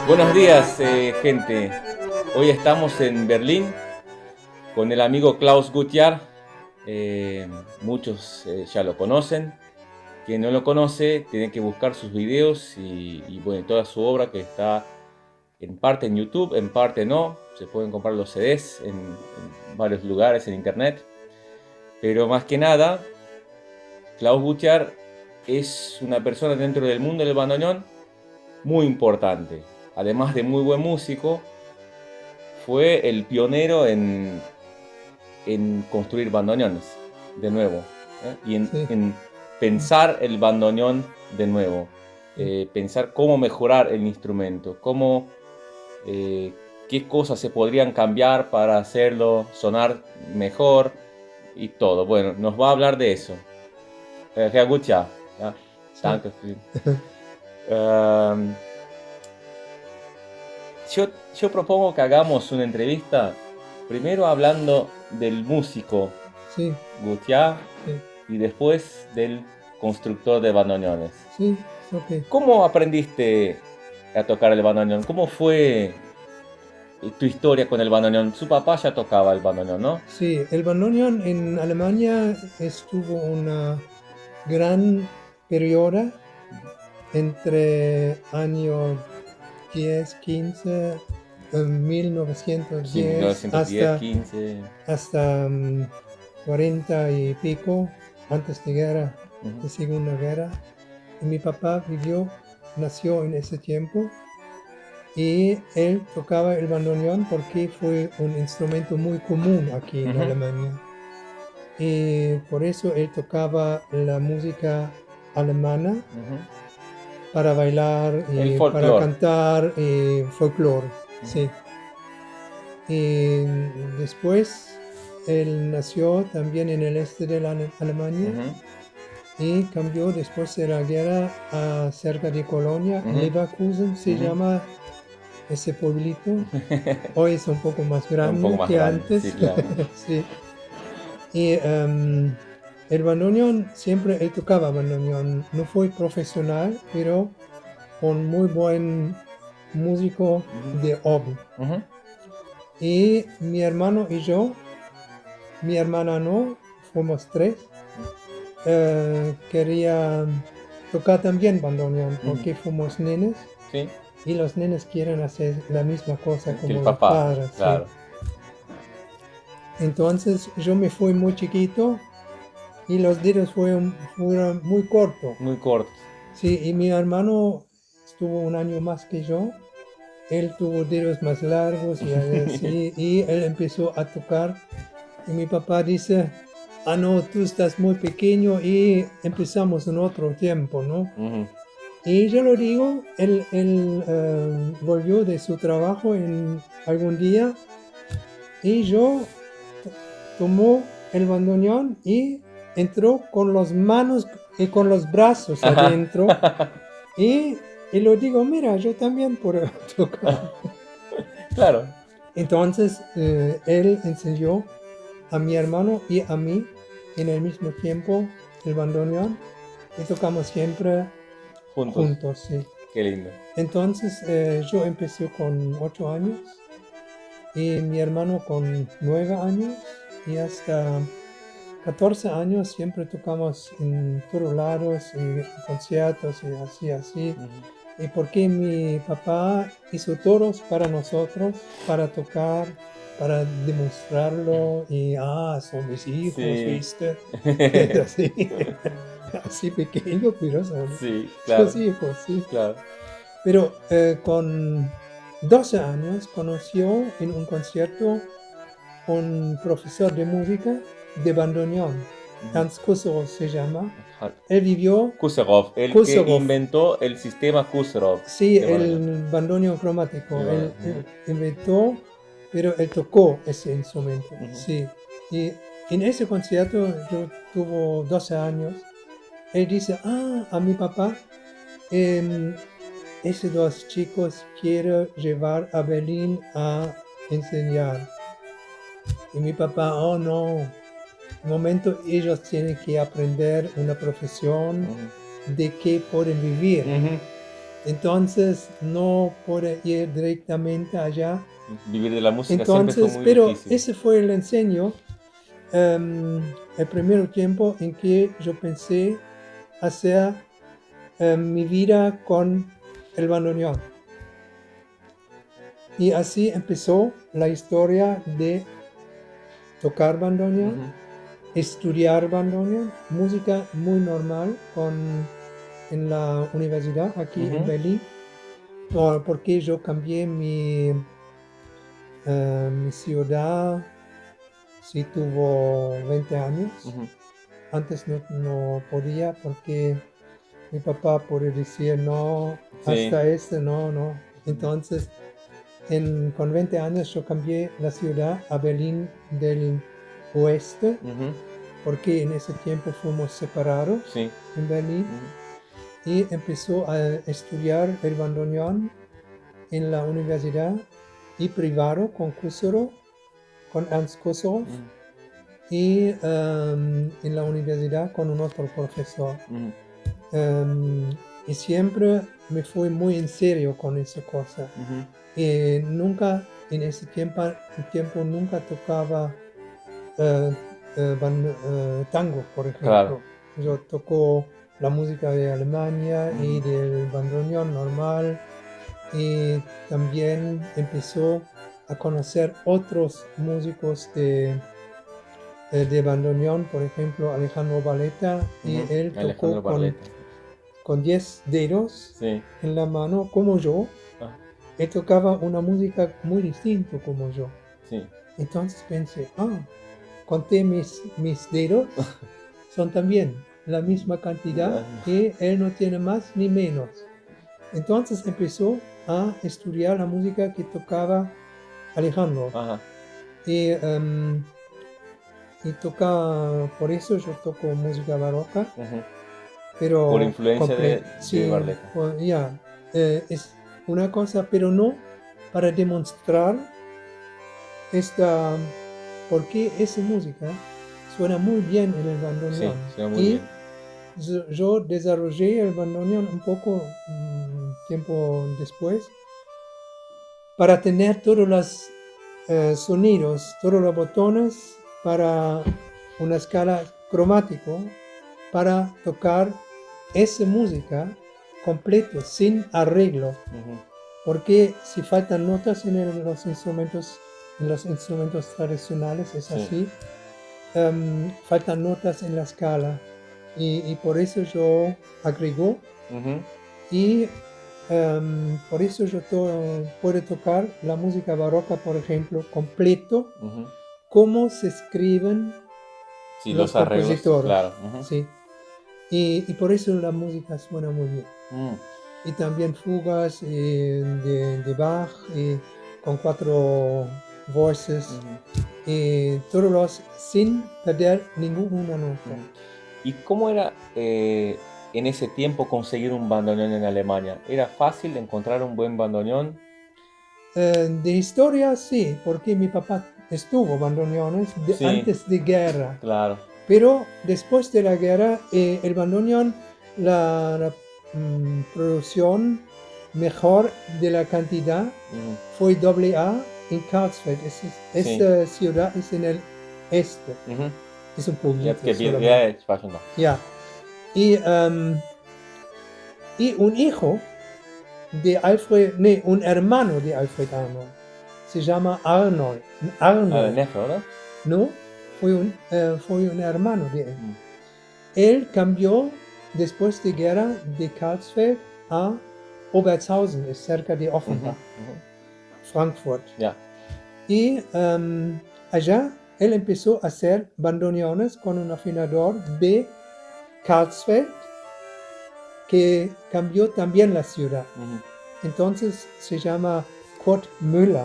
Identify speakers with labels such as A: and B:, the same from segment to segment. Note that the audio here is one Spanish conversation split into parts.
A: Buenos días, gente. Hoy estamos en Berlín con el amigo Klaus Gutjahr. Muchos ya lo conocen. Quien no lo conoce tiene que buscar sus videos y bueno, toda su obra, que está en parte en YouTube, en parte no. Se pueden comprar los CDs en varios lugares en internet. Pero más que nada, Klaus Gutjahr es una persona dentro del mundo del bandoneón muy importante. Además de muy buen músico, fue el pionero en construir bandoneones de nuevo, y
B: Sí.
A: en pensar el bandoneón de nuevo, pensar cómo mejorar el instrumento, qué cosas se podrían cambiar para hacerlo sonar mejor y todo. Bueno, nos va a hablar de eso. Herr Gutjahr, ja,
B: Sí.
A: danke für. Ähm, yo propongo que hagamos una entrevista primero hablando del músico
B: Sí,
A: Gutjahr
B: sí,
A: y después del constructor de bandoneones.
B: sí, ok.
A: ¿Cómo aprendiste a tocar el bandoneón? ¿Cómo fue tu historia con el bandoneón? Su papá ya tocaba el bandoneón, ¿no?
B: Sí, el bandoneón en Alemania estuvo una gran periodo entre años 10, 15,
A: Sí,
B: 1910
A: 1910, 15.
B: hasta 40 y pico, antes de guerra, de
A: Ujú.
B: Segunda Guerra. Y mi papá nació en ese tiempo. Y él tocaba el bandoneón porque fue un instrumento muy común aquí en
A: Ujú.
B: Alemania. Y por eso él tocaba la música alemana
A: Ujú.
B: para bailar
A: El
B: y para
A: folclore.
B: cantar y folclore,
A: Ujú.
B: sí. Y después él nació también en el este de la Alemania
A: Ujú.
B: y cambió después de la guerra a cerca de Colonia,
A: Ujú.
B: Leverkusen se
A: Ujú.
B: llama ese pueblito. Hoy es un poco más
A: Un poco
B: grande
A: más
B: que
A: grande, sí,
B: antes.
A: claro.
B: Sí. Y el bandoneón, siempre él tocaba bandoneón. No fue profesional, pero un muy buen músico
A: Ujú.
B: de hobby.
A: Ujú.
B: Y mi hermano y yo, mi hermana no, fuimos tres, quería tocar también bandoneón
A: Ujú.
B: porque fuimos nenes
A: Sí,
B: y los nenes quieren hacer la misma cosa
A: que el
B: como los
A: papá,
B: padres, sí.
A: claro.
B: Entonces yo me fui muy chiquito y los dedos fueron muy cortos.
A: Muy cortos.
B: Sí, y mi hermano estuvo un año más que yo. Él tuvo dedos más largos y así, y él empezó a tocar. Y mi papá dice, ah, no, tú estás muy pequeño y empezamos en otro tiempo, ¿no?
A: Ujú.
B: Y yo lo digo, él volvió de su trabajo en algún día y yo tomó el bandoneón y entró con las manos y con los brazos
A: Ajá.
B: adentro y lo digo, mira, yo también puedo tocar.
A: Claro.
B: Entonces él enseñó a mi hermano y a mí en el mismo tiempo el bandoneón y tocamos siempre
A: Juntos.
B: juntos, sí.
A: Qué lindo.
B: Entonces yo empecé con 8 años y mi hermano con 9 años y hasta 14 años siempre tocamos en todos lados y en conciertos y así, así.
A: Ujú.
B: Y porque mi papá hizo todos para nosotros, para tocar, para demostrarlo y, son mis hijos,
A: Sí.
B: ¿viste? Así, así pequeño, pero son
A: Sí, claro.
B: sus hijos, sí.
A: Claro.
B: Pero con 12 años conoció en un concierto un profesor de música de bandoneón,
A: Ujú.
B: Ernst Kussel se llama.
A: Ja-
B: Él vivió
A: Kuserov, el que
B: Kussel,
A: inventó el sistema Kuserov
B: sí,
A: de bandoneón.
B: el bandoneón cromático.
A: Ujú.
B: Él inventó, pero él tocó ese instrumento,
A: Ujú.
B: sí. Y en ese concierto yo tuve 12 años. Él dice, a mi papá, em, esos dos chicos quiero llevar a Berlín a enseñar. Y mi papá, oh no. el momento ellos tienen que aprender una profesión de que pueden vivir. Entonces no puede ir directamente allá.
A: Vivir de la música
B: Entonces,
A: siempre fue muy
B: pero
A: difícil.
B: ese fue el enseño, el primer tiempo en que yo pensé hacer mi vida con el bandoneón. Y así empezó la historia de tocar bandoneón, estudiar bandoneón, música muy normal en la universidad aquí en Berlín, porque yo cambié mi ciudad, sí tuvo 20 años. Antes no podía porque mi papá podía decir no, hasta no. Entonces, con 20 años yo cambié la ciudad a Berlín del Oeste, porque en ese tiempo fuimos separados en Berlín, y empezó a estudiar el bandoneón en la universidad y privado con Kusserov, con Ernst Kusserov, y en la universidad con un otro profesor. Y siempre me fui muy en serio con esa cosa. Y nunca, en ese tiempo nunca tocaba tango, por ejemplo.
A: Claro.
B: Yo toco la música de Alemania y del bandoneón normal. Y también empezó a conocer otros músicos de bandoneón, por ejemplo Alejandro Baleta, y él tocó con 10 dedos en la mano como yo. Él tocaba una música muy distinta como yo. Entonces pensé, conté mis dedos, son también la misma cantidad y él no tiene más ni menos. Entonces empezó a estudiar la música que tocaba Alejandro. Y toca, por eso yo toco música barroca. Pero
A: por influencia de Barletta.
B: Es una cosa, pero no para demostrar porque esa música suena muy bien en el bandoneón.
A: Suena muy bien.
B: Yo desarrollé el bandoneón un poco tiempo después para tener todos los sonidos, todos los botones para una escala cromática, para tocar esa música completo, sin arreglo. Porque si faltan notas en los instrumentos tradicionales, es así, faltan notas en la escala. Y por eso yo agrego y por eso yo puedo tocar la música barroca, por ejemplo, completo, como se escriben los compositores.
A: Claro.
B: Sí. Y por eso la música suena muy bien. Y también fugas de Bach con 4 voces, y todos los sin perder ninguna nota.
A: ¿Y cómo era en ese tiempo conseguir un bandoneón en Alemania? ¿Era fácil encontrar un buen bandoneón?
B: De historia sí, porque mi papá estuvo bandoneones antes de guerra.
A: Claro.
B: Pero después de la guerra, el bandoneón, la producción mejor de la cantidad fue AA en Karlsfeld. Esta ciudad es en el este. Es un poquito. Y un hijo de un hermano de Alfred Arnold, se llama Arnold.
A: ¿verdad?
B: No, fue un hermano de él. Él cambió después de guerra de Karlsfeld a Obertshausen, es cerca de Offenbach, Frankfurt. Y allá él empezó a hacer bandoneones con un afinador de Karlsfeld, que cambió también la ciudad. Entonces se llama Kurt Müller.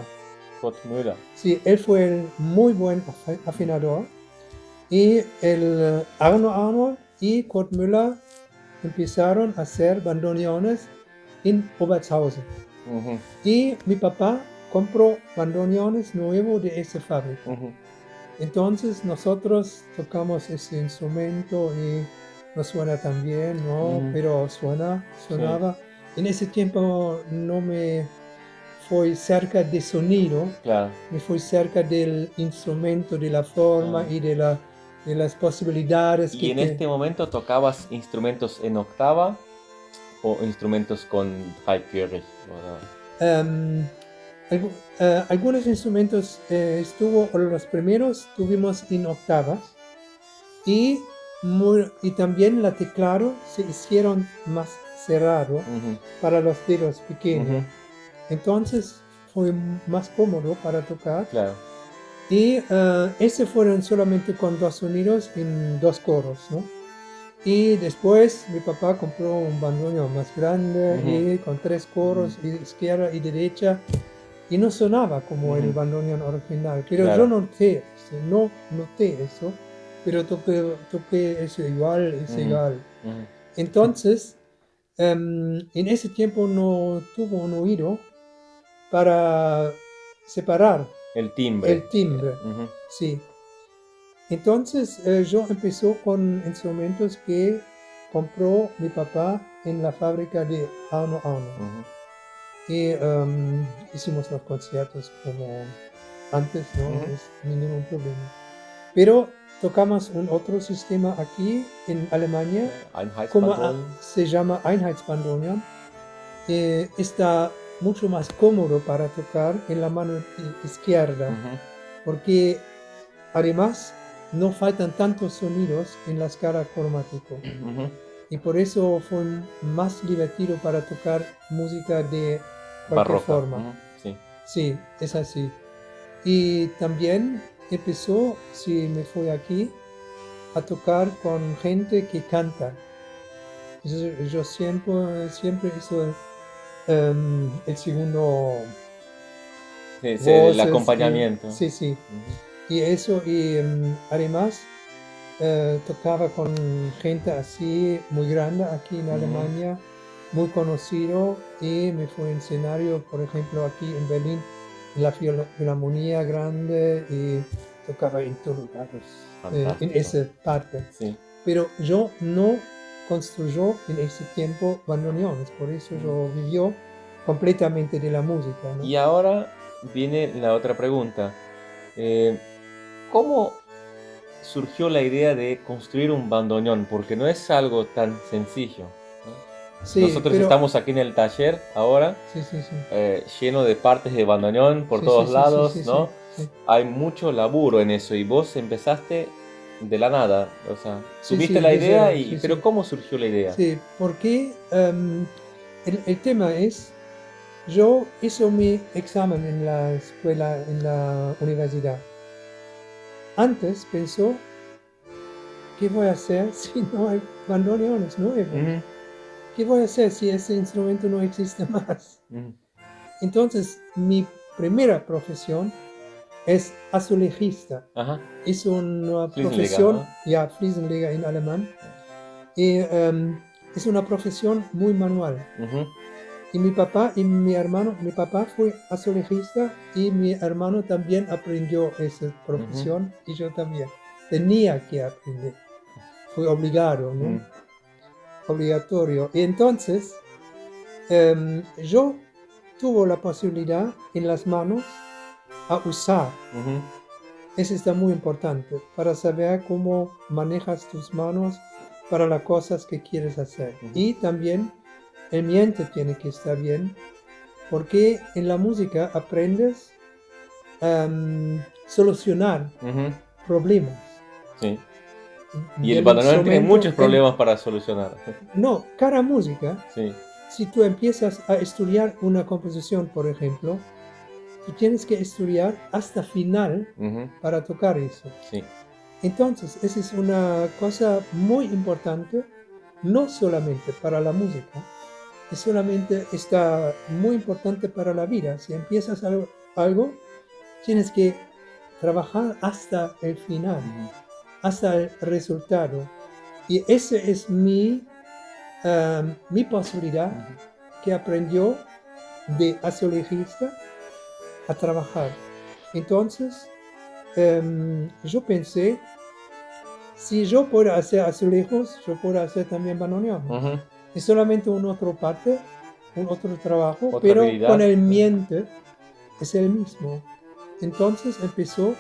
B: Sí, él fue el muy buen afinador. Y el Arnold y Kurt Müller empezaron a hacer bandoneones en Obertshausen. Y mi papá compró bandoneones nuevos de esa fábrica. Entonces nosotros tocamos ese instrumento y no suena tan bien, ¿no?
A: Ujú.
B: Pero sonaba. En ese tiempo no me fui cerca de sonido,
A: Claro.
B: me fui cerca del instrumento, de la forma
A: Ah.
B: y de las posibilidades
A: ¿Y en este momento tocabas instrumentos en octava o instrumentos con halbgehörig?
B: Em, algunos instrumentos o los primeros tuvimos en octavas y, y también la teclado se hicieron más cerrado
A: Ujú,
B: para los dedos pequeños.
A: ujú,
B: Entonces fue más cómodo para tocar
A: claro.
B: y ese fueron solamente con dos sonidos en dos coros, ¿no? Y después mi papá compró un bandoneón más grande
A: Ujú,
B: y con tres coros, izquierda y derecha, y no sonaba como el
A: ujú,
B: bandoneón original. Pero yo
A: claro.
B: no noté eso, pero toqué eso igual, es
A: Ujú,
B: igual.
A: ujú.
B: Entonces, en ese tiempo no tuvo un oído para separar
A: El timbre.
B: el timbre,
A: Ujú,
B: sí. Entonces yo empezó con instrumentos que compró mi papá en la fábrica de Auno Auno.
A: ujú,
B: Y hicimos los conciertos como antes, no
A: ujú.
B: es ningún problema. Pero tocamos un otro sistema aquí en Alemania, como
A: Einheitsbandol.
B: se llama Einheitsbandoneon. Está mucho más cómodo para tocar en la mano izquierda,
A: Ujú,
B: porque además no faltan tantos sonidos en la escala cromático.
A: ujú.
B: Y por eso fue más divertido para tocar música de cualquier
A: Barroca.
B: forma.
A: Ujú, sí.
B: Sí, es así. Y también empezó, si me fui aquí, a tocar con gente que canta. Yo siempre hice el segundo
A: Sí, sí, el
B: voces y
A: acompañamiento.
B: sí, sí.
A: Ujú,
B: Y eso, y además tocaba con gente así muy grande aquí en
A: ujú.
B: Alemania, muy conocido, y me fue en escenario, por ejemplo, aquí en Berlín, en la Filarmonía Grande, y tocaba en todos lados, en
A: Fantástico.
B: esa parte.
A: Sí.
B: Pero yo no construyó en ese tiempo bandoneones, por eso
A: Ujú.
B: yo vivió completamente de la música, ¿no?
A: Y ahora viene la otra pregunta. Eh, ¿Cómo surgió la idea de construir un bandoneón? Porque no es algo tan sencillo, ¿no?
B: Sí,
A: Nosotros
B: pero
A: estamos aquí en el taller ahora,
B: sí, sí, sí,
A: lleno de partes de bandoneón por
B: sí, sí,
A: todos
B: sí, sí,
A: lados,
B: sí, sí,
A: ¿no?
B: sí.
A: Hay mucho laburo en eso y vos empezaste de la nada, o sea,
B: Sí,
A: tuviste
B: sí,
A: la
B: de
A: idea
B: cero,
A: y,
B: sí,
A: pero
B: sí.
A: ¿cómo surgió la idea?
B: Sí, porque el tema es, yo hice mi examen en la escuela, en la universidad. Antes pensó, ¿qué voy a hacer si no hay bandoneones nuevos?
A: Ujú,
B: ¿Qué voy a hacer si ese instrumento no existe más?
A: ujú.
B: Entonces, mi primera profesión es azulejista.
A: Ajá,
B: Es una
A: Fliesenleger,
B: profesión,
A: ¿no?
B: ya, Fliesenleger en alemán, y es una profesión muy manual.
A: Ujú,
B: Y mi papá y mi hermano, mi papá fue azulejista y mi hermano también aprendió esa
A: ujú,
B: profesión y yo también. Tenía que aprender, fue obligado, ¿no?
A: ujú,
B: Obligatorio. Y entonces yo tuve la posibilidad en las manos a usar.
A: ujú,
B: Eso está muy importante para saber cómo manejas tus manos para las cosas que quieres hacer.
A: ujú,
B: Y también el mente tiene que estar bien, porque en la música aprendes a solucionar
A: ujú.
B: problemas
A: Sí. Y el
B: del
A: bandoneón tiene
B: instrumento.
A: muchos problemas para solucionar.
B: No, cada música,
A: Sí.
B: si tú empiezas a estudiar una composición, por ejemplo, tú tienes que estudiar hasta final
A: Ujú,
B: para tocar eso.
A: sí.
B: Entonces, esa es una cosa muy importante, no solamente para la música, es solamente está muy importante para la vida. Si empiezas algo, tienes que trabajar hasta el final,
A: Ujú,
B: hasta el resultado. Y esa es mi posibilidad
A: ujú.
B: que aprendió de azulejista a trabajar. Entonces, yo pensé, si yo puedo hacer azulejos, yo puedo hacer también bandoneón.
A: Ujú.
B: Es solamente una otra parte, un otro trabajo,
A: Otra
B: pero
A: habilidad.
B: con el miente es el mismo. Entonces empezó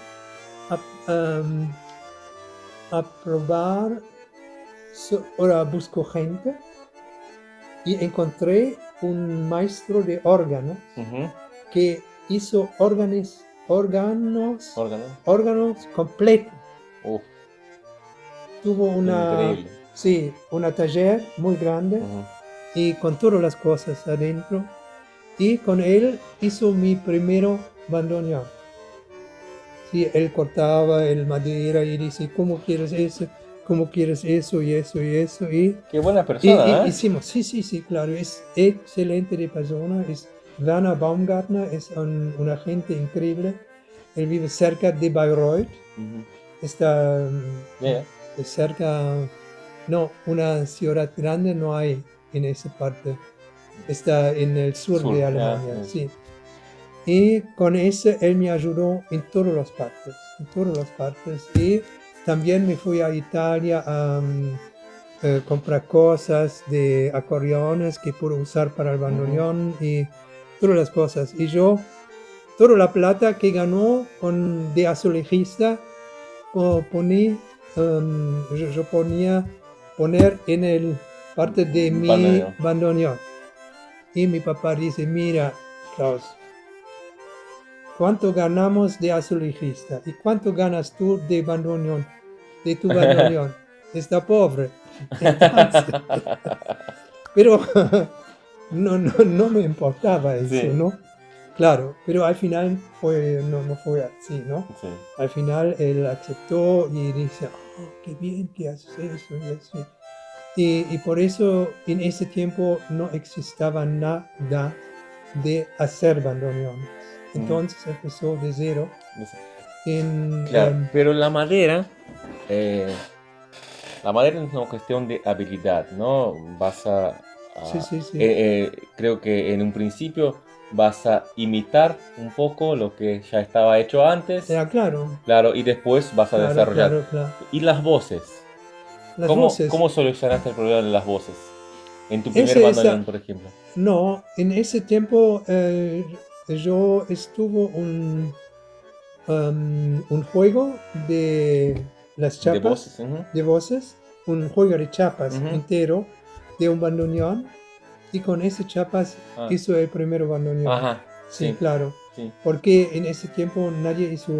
B: a probar, ahora busco gente y encontré un maestro de órgano
A: Ujú.
B: que hizo órganos
A: Órgano.
B: completos.
A: Uf,
B: Tuvo
A: increíble.
B: una taller muy grande
A: Ujú.
B: y con todas las cosas adentro. Y con él hizo mi primero bandoneón. Sí, él cortaba el madera y dice, ¿cómo quieres eso? ¿Cómo quieres eso y eso y eso?
A: Qué buena
B: Y
A: persona, ¿eh?
B: hicimos, sí, claro, es excelente de persona. Es Werner Baumgartner, es un agente increíble. Él vive cerca de Bayreuth.
A: Ujú.
B: Está
A: Yeah.
B: cerca, no, una ciudad grande no hay en esa parte. Está en el sur de
A: Sur,
B: Alemania,
A: ya.
B: sí. Y con ese él me ayudó en todas las partes. Y también me fui a Italia a comprar cosas de acordeones que puedo usar para el bandoneón y todas las cosas. Y yo, toda la plata que ganó de azulejista, yo ponía poner en el parte de mi
A: Bandoneón.
B: bandoneón. Y mi papá dice, mira, Klaus, ¿cuánto ganamos de azulejista? ¿Y cuánto ganas tú de bandoneón? De tu bandoneón. Está pobre. Entonces, pero no me importaba eso,
A: Sí.
B: ¿no? Claro, pero al final no fue así, ¿no?
A: Sí.
B: Al final él aceptó y dice, oh, qué bien que haces eso y eso. Y por eso en ese tiempo no existaba nada de hacer bandoneones. Entonces empezó de cero.
A: Claro, pero eh, la madera es una cuestión de habilidad, ¿no?
B: Sí, sí, sí.
A: Creo que en un principio vas a imitar un poco lo que ya estaba hecho antes,
B: Claro,
A: claro, y después vas a desarrollar.
B: claro.
A: ¿Y las voces?
B: Las voces.
A: ¿Cómo solucionaste el problema de las voces? En tu primer
B: Ese, esa,
A: bandoneón, por ejemplo.
B: no, en ese tiempo yo estuvo un juego de las
A: De
B: chapas,
A: voces. Ujú.
B: de voces, un juego de chapas
A: Ujú.
B: entero de un bandoneón y con ese chapas
A: Ah.
B: hizo el primer bandoneón.
A: Ajá,
B: Sí,
A: sí.
B: claro.
A: Sí.
B: Porque en ese tiempo nadie hizo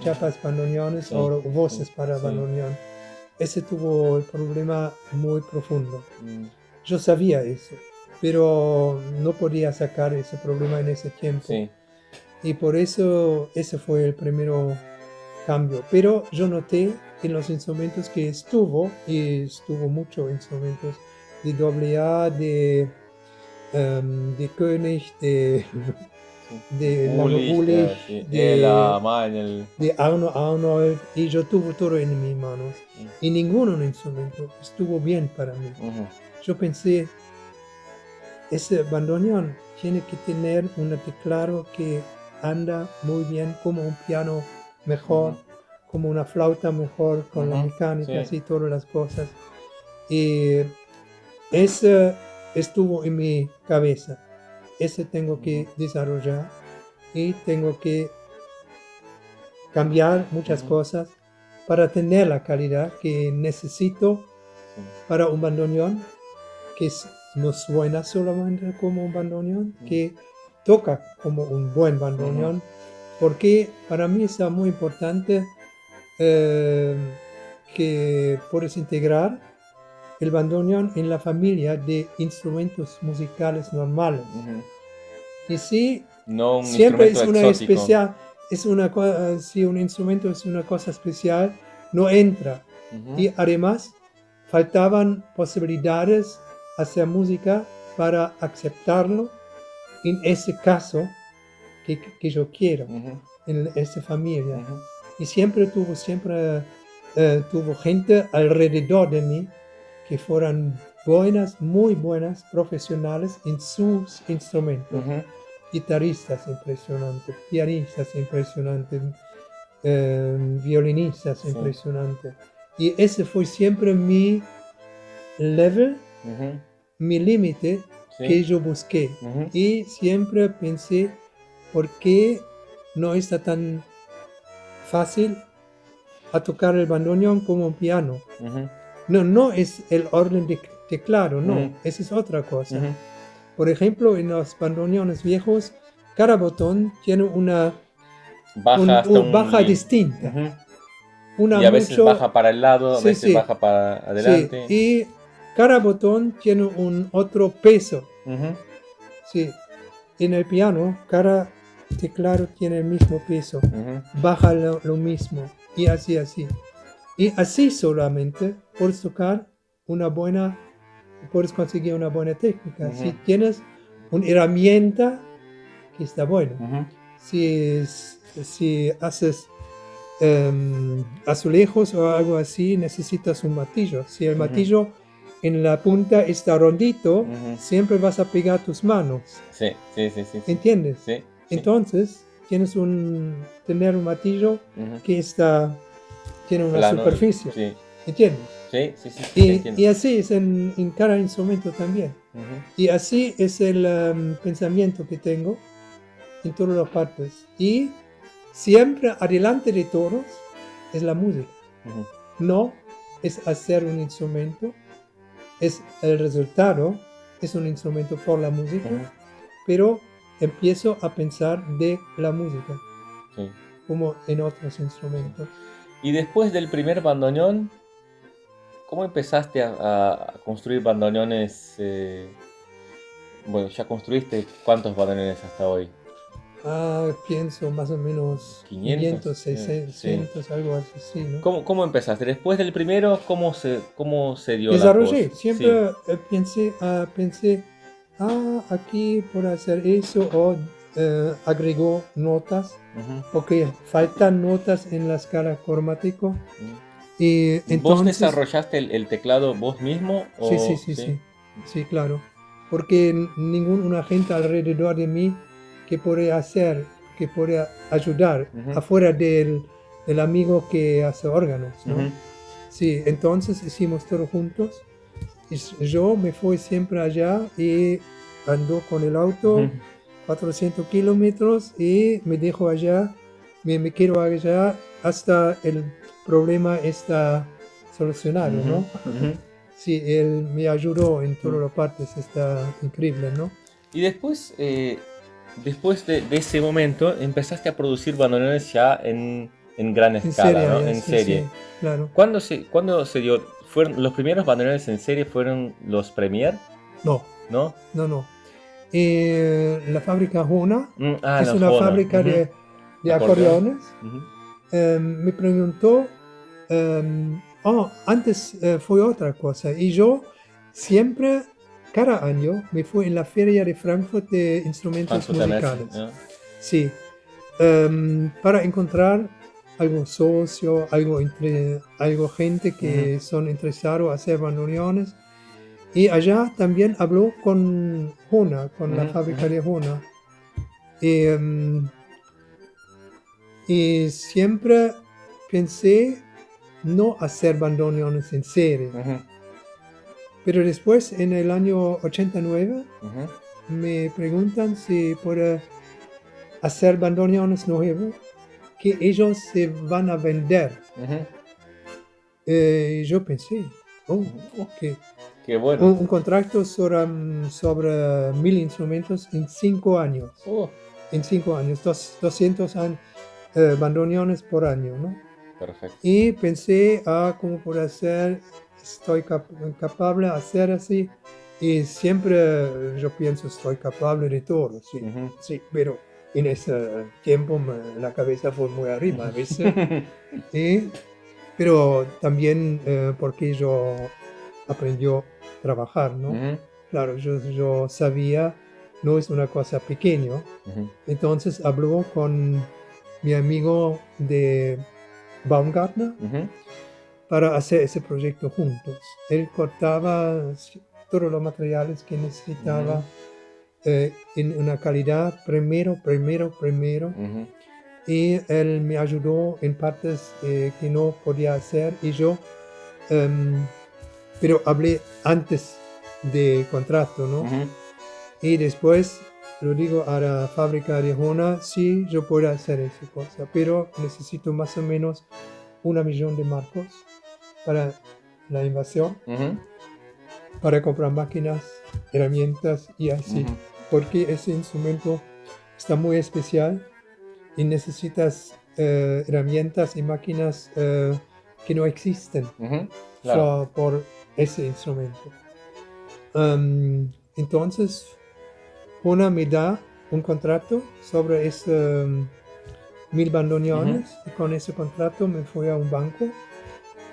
B: chapas bandoneones
A: Sí,
B: o voces
A: sí,
B: para
A: sí.
B: bandoneón. Ese tuvo el problema muy profundo.
A: Mm,
B: Yo sabía eso, pero no podía sacar ese problema en ese tiempo.
A: sí.
B: Y por eso ese fue el primer cambio. Pero yo noté en los instrumentos que estuvo muchos instrumentos de AA, de König, de Lange Ulich,
A: Sí. Ela, Manuel.
B: de Arnold, y yo tuve todo en mis manos.
A: Mm.
B: Y ningún instrumento estuvo bien para mí.
A: Ujú.
B: Yo pensé, ese bandoneón tiene que tener un teclado que anda muy bien, como un piano mejor, como una flauta mejor, con la mecánica
A: Sí.
B: y todas las cosas. Y ese estuvo en mi cabeza. Ese tengo que desarrollar y tengo que cambiar muchas cosas para tener la calidad que necesito
A: Sí.
B: para un bandoneón que no suena solamente como un bandoneón, que toca como un buen bandoneón, porque para mí es muy importante que puedes integrar el bandoneón en la familia de instrumentos musicales normales.
A: Ujú.
B: Y si
A: No un
B: siempre
A: instrumento
B: es una
A: exótico.
B: especial, si un instrumento es una cosa especial, no entra.
A: Ujú.
B: Y además faltaban posibilidades hacer música para aceptarlo en ese caso que yo quiero,
A: Ujú.
B: en esa familia.
A: Ujú.
B: Y siempre tuvo gente alrededor de mí que fueran buenas, muy buenas, profesionales en sus instrumentos.
A: Ujú.
B: Guitarristas impresionantes, pianistas impresionantes, violinistas
A: Sí.
B: impresionantes. Y ese fue siempre mi level,
A: Ujú.
B: mi límite
A: Sí.
B: que yo busqué.
A: Ujú.
B: Y siempre pensé, ¿por qué no está tan fácil a tocar el bandoneón como un piano?
A: Ujú.
B: No es el orden de teclado, no,
A: Ujú.
B: esa es otra cosa.
A: Ujú.
B: Por ejemplo, en los bandoneones viejos, cada botón tiene una
A: Baja hasta
B: baja distinta.
A: Ujú.
B: Una
A: Y a veces
B: mucho,
A: baja para el lado, a
B: sí,
A: veces
B: sí,
A: baja para
B: sí.
A: adelante.
B: Y cada botón tiene un otro peso.
A: Ujú.
B: Sí. En el piano, cada teclado tiene el mismo peso.
A: Ujú.
B: Baja lo mismo. Y así, así. Y así solamente puedes tocar puedes conseguir una buena técnica.
A: Ujú.
B: Si tienes una herramienta que está buena.
A: Ujú.
B: Si haces azulejos o algo así, necesitas un martillo. Si el
A: Ujú.
B: martillo en la punta está rondito,
A: Ujú.
B: siempre vas a pegar tus manos.
A: Sí, sí, sí, sí, sí.
B: ¿Entiendes?
A: Sí, sí.
B: Entonces, tener un martillo
A: Ujú.
B: que tiene una
A: Plano y
B: superficie.
A: sí.
B: ¿Entiendes?
A: Sí, sí, sí, sí, entiendo.
B: Y así es en cada instrumento también.
A: Ujú.
B: Y así es el pensamiento que tengo en todas las partes. Y siempre adelante de todos es la música.
A: Ujú.
B: No es hacer un instrumento, es el resultado, es un instrumento por la música,
A: Ujú.
B: pero empiezo a pensar de la música,
A: Sí.
B: como en otros instrumentos.
A: Y después del primer bandoneón, ¿cómo empezaste a construir bandoneones? Bueno, ya construiste cuántos bandoneones hasta hoy.
B: Pienso más o menos
A: 500.
B: 500,
A: Sí.
B: 600, algo así, ¿no?
A: ¿Cómo empezaste? Después del primero, ¿cómo se dio la cosa?
B: Desarrollé,
A: Sí.
B: siempre pensé, aquí por hacer eso, o agregó notas,
A: Ujú.
B: porque faltan notas en la escala cromático. Y
A: ¿Vos
B: entonces,
A: desarrollaste el teclado vos mismo
B: sí, sí,
A: o
B: sí,
A: sí?
B: sí, sí, claro, porque ninguna gente alrededor de mí que podría hacer, que podría ayudar,
A: Ujú.
B: afuera del amigo que hace órganos, ¿no?
A: Ujú.
B: Sí, entonces hicimos todo juntos. Y yo me fui siempre allá y ando con el auto
A: Ujú.
B: 400 kilómetros y me dejo allá, me quedo allá hasta el problema está solucionado, ¿no?
A: Ujú.
B: Sí, él me ayudó en
A: Ujú.
B: todas las partes, está increíble, ¿no?
A: Y después de ese momento, empezaste a producir bandoneones ya en gran
B: En
A: escala,
B: serio,
A: ¿no?
B: ya,
A: En
B: sí,
A: serie.
B: sí, claro.
A: ¿Cuándo se dio? Los primeros bandoneones en serie fueron los Premier,
B: No,
A: ¿no?
B: no. La fábrica Hona es
A: Los
B: una
A: Honor.
B: fábrica
A: Ujú.
B: de
A: Acordeón.
B: acordeones.
A: Ujú.
B: Me preguntó, antes fue otra cosa, y yo siempre, cada año, me fui en la feria de Frankfurt de instrumentos
A: Frankfurt am Main,
B: musicales,
A: ¿no?
B: sí, para encontrar algún socio, algo gente
A: Ujú.
B: que son interesados a hacer bandoneones, y allá también habló con Hona, con la
A: Ujú.
B: fábrica
A: Ujú.
B: de Hona, y, y siempre pensé no hacer bandoneones en serie.
A: Ujú.
B: Pero después, en el año 89,
A: Ujú.
B: me preguntan si puedo hacer bandoneones nuevos que ellos se van a vender.
A: Ujú.
B: Y yo pensé, que
A: Qué bueno.
B: un contrato sobre 1000 instrumentos en 5 años.
A: Oh,
B: En 5 años, 200 bandoneones por año, ¿no?
A: perfecto.
B: Y pensé, ¿cómo puedo hacer? Estoy capaz de hacer así. Y siempre yo pienso, estoy capaz de todo, sí.
A: Ujú.
B: Sí, pero en ese tiempo la cabeza fue muy arriba, ¿viste? Y, pero también porque yo aprendió a trabajar, ¿no?
A: Ujú.
B: Claro, yo sabía, no es una cosa pequeña.
A: Ujú.
B: Entonces habló con mi amigo de Baumgartner
A: Ujú.
B: para hacer ese proyecto juntos. Él cortaba todos los materiales que necesitaba en una calidad primero,
A: Ujú.
B: y él me ayudó en partes que no podía hacer y yo, pero hablé antes de contrato, ¿no?
A: Ujú,
B: Y después lo digo a la fábrica de Jona, sí, yo puedo hacer esa cosa, pero necesito más o menos 1 millón de marcos para la invasión,
A: ujú,
B: para comprar máquinas, herramientas y así,
A: ujú,
B: porque ese instrumento está muy especial y necesitas herramientas y máquinas que no existen
A: ujú, claro.
B: por ese instrumento. Entonces, Jona me da un contrato sobre ese 1000
A: Ujú,
B: bandoneones y con ese contrato me fui a un banco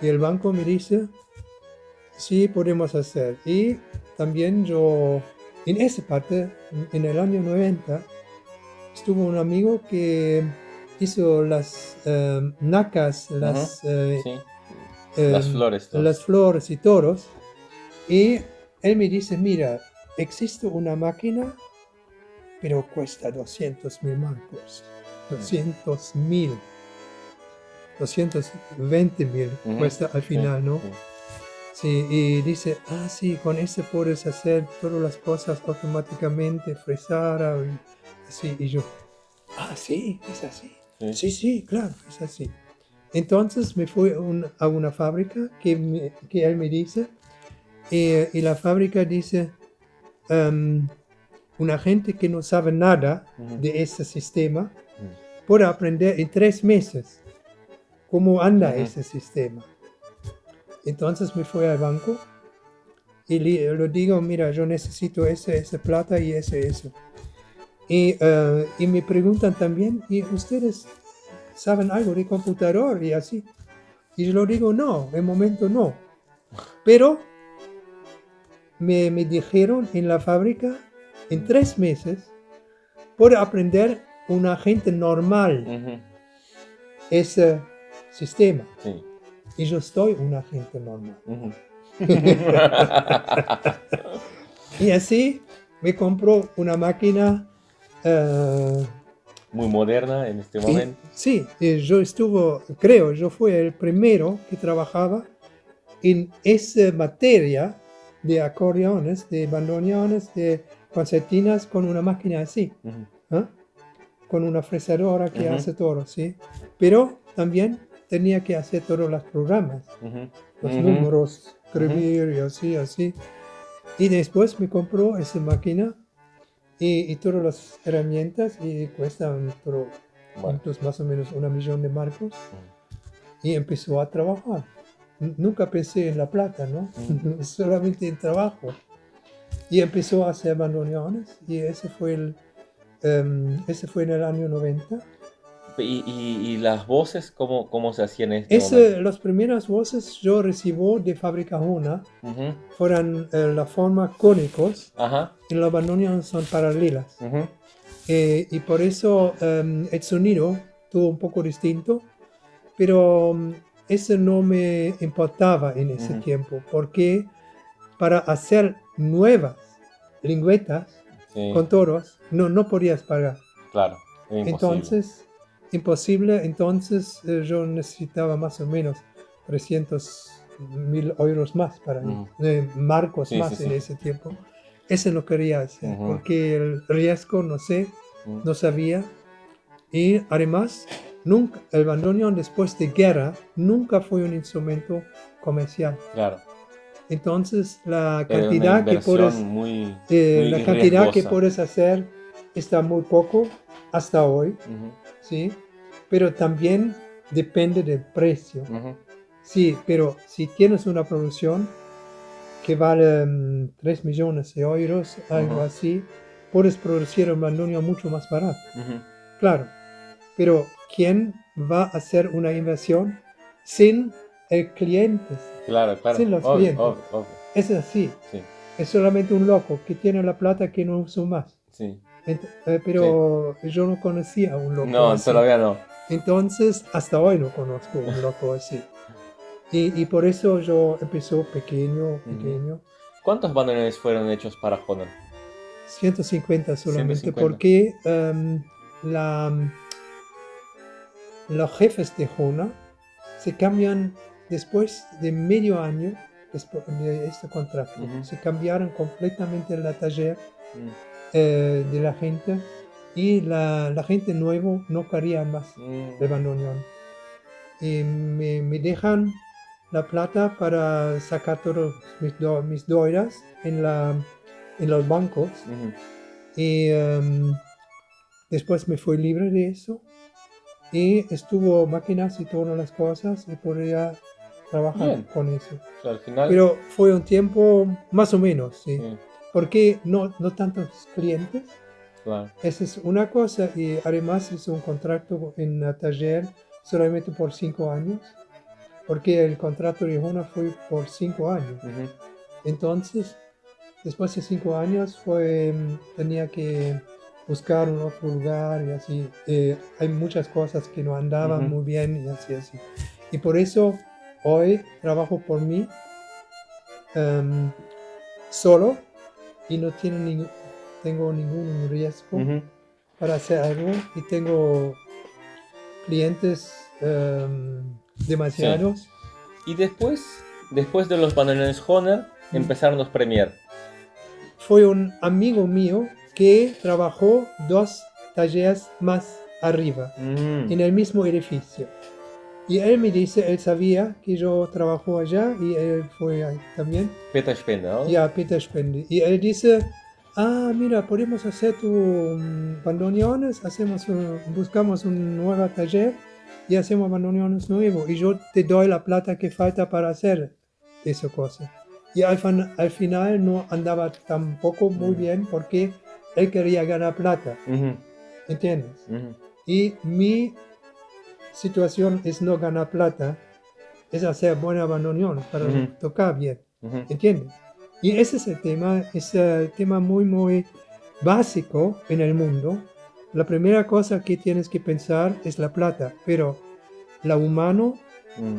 B: y el banco me dice, sí, podemos hacer. Y también yo, en esa parte, en el año 90, estuvo un amigo que hizo las nacas,
A: ujú, sí. Las
B: em,
A: flores,
B: las flores y toros. Y él me dice, mira, existe una máquina, pero cuesta 200.000 marcos. 200.000. 220.000
A: Ujú,
B: cuesta al
A: sí,
B: final, ¿no?
A: sí.
B: Sí, y dice, sí, con ese puedes hacer todas las cosas automáticamente, fresar, y así. Y yo, sí, es así.
A: Sí.
B: Sí, sí, claro, es así. Entonces me fui a una fábrica que él me dice, y la fábrica dice, em, una gente que no sabe nada
A: Ujú,
B: de ese sistema
A: ujú,
B: puede aprender en 3 meses cómo anda
A: ujú,
B: ese sistema. Entonces me fui al banco y le digo, mira, yo necesito ese plata y eso. Y me preguntan también, ¿y ustedes saben algo de computador y así? Y yo le digo, no, de momento no. Pero me dijeron en la fábrica, en 3 meses, puede aprender una gente normal
A: ujú,
B: ese sistema.
A: sí.
B: Y yo soy una gente normal.
A: Ujú.
B: Y así me compró una máquina. eh,
A: Muy moderna en este
B: y
A: momento.
B: sí, yo fui el primero que trabajaba en esa materia de acordeones, de bandoneones, de concertinas con una máquina así,
A: Ujú,
B: ¿ah? Con una fresadora que
A: ujú,
B: hace todo, ¿sí? Pero también tenía que hacer todos los programas,
A: ujú,
B: los
A: ujú,
B: números,
A: ujú.
B: escribir y así, así. Y después me compró esa máquina y todas las herramientas y cuestan todo
A: Bueno.
B: juntos más o menos 1 millón de marcos
A: Ujú,
B: y empezó a trabajar. Nunca pensé en la plata, ¿no?
A: ujú.
B: Solamente en trabajo. Y empezó a hacer bandoneones y ese fue en el año 90.
A: Y las voces cómo se hacían en este momento?
B: Las primeras voces yo recibo de fábrica Jona
A: Ujú,
B: fueron la forma cónicos
A: ajá,
B: y los bandoneones son paralelas.
A: ujú,
B: Y por eso el sonido tuvo un poco distinto, pero eso no me importaba en ese
A: ujú.
B: tiempo, porque para hacer nuevas lingüetas
A: Sí,
B: con toros no podías pagar.
A: claro, es imposible.
B: Entonces, imposible, entonces yo necesitaba más o menos 300.000 euros más para mí,
A: Ujú.
B: marcos
A: Sí, sí,
B: más en
A: sí.
B: ese tiempo. Eso no quería hacer,
A: Ujú,
B: porque el riesgo, no sé,
A: ujú,
B: no sabía. Y además, nunca, el bandoneón después de guerra nunca fue un instrumento comercial.
A: claro.
B: Entonces,
A: Era una inversión muy
B: la cantidad que
A: riesgosa.
B: puedes hacer está muy poco hasta hoy,
A: Ujú,
B: ¿sí? Pero también depende del precio.
A: ujú,
B: Sí, pero si tienes una producción que vale 3 millones de euros, algo
A: ujú,
B: así, puedes producir un bandoneón mucho más barato.
A: ujú.
B: Claro, pero ¿quién va a hacer una inversión sin el cliente,
A: Claro, claro.
B: sin los
A: Obvio,
B: clientes?
A: obvio, obvio.
B: Es así.
A: Sí,
B: Es solamente un loco que tiene la plata que no usa más.
A: sí, sí.
B: Pero yo no conocía a un loco
A: No,
B: así.
A: todavía no.
B: Entonces, hasta hoy no conozco un loco así. Y por eso yo empezó pequeño,
A: Ujú.
B: pequeño.
A: ¿Cuántos bandoneones fueron hechos para Honor?
B: 150 solamente
A: 150.
B: porque la, los jefes de Jona se cambian después de medio año después de este contrato. Se cambiaron completamente la taller de la gente y la gente nueva no quería más el bandoneón. Y me dejan la plata para sacar todos mis deudas en los bancos. Y después me fui libre de eso. Y estuvo máquinas y todas las cosas y podía trabajar con eso.
A: O sea, al final...
B: Pero fue un tiempo más o menos, sí. Porque no tantos clientes.
A: Claro.
B: Esa es una cosa y además es un contrato en el taller solamente por 5 años. Porque el contrato de Jona fue por 5 años. Entonces, después de 5 años tenía que buscar un otro lugar y así. Hay muchas cosas que no andaban muy bien y así. Y por eso hoy trabajo por mí solo y no tengo ningún riesgo para hacer algo y tengo clientes demasiados.
A: Sí. Y después de los bandoneones Hohner, empezaron los Premier.
B: Fue un amigo mío que trabajó 2 talleres más arriba, en el mismo edificio. Y él me dice, él sabía que yo trabajo allá y él fue ahí también.
A: Peter Spende, ¿no?
B: Ya, Peter Spende. Y él dice, mira, podemos hacer tu bandoneones, buscamos un nuevo taller y hacemos bandoneones nuevos. Y yo te doy la plata que falta para hacer esa cosa. Y al final no andaba tampoco muy bien porque él quería ganar plata. ¿Entiendes? Y mi situación es no ganar plata, es hacer buena bandoneón para tocar bien. ¿Entiendes? Y ese es el tema muy, muy básico en el mundo. La primera cosa que tienes que pensar es la plata, pero la humano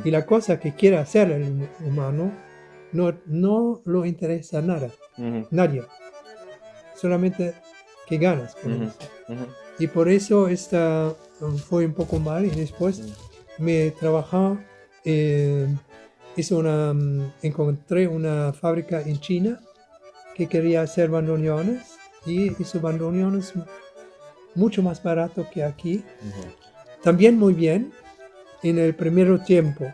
B: y la cosa que quiere hacer el humano no lo interesa nada, nadie, solamente que ganas con eso. Y por eso fue un poco mal y después me trabajaba, encontré una fábrica en China que quería hacer bandoneones y hizo bandoneones mucho más barato que aquí, también muy bien en el primer tiempo.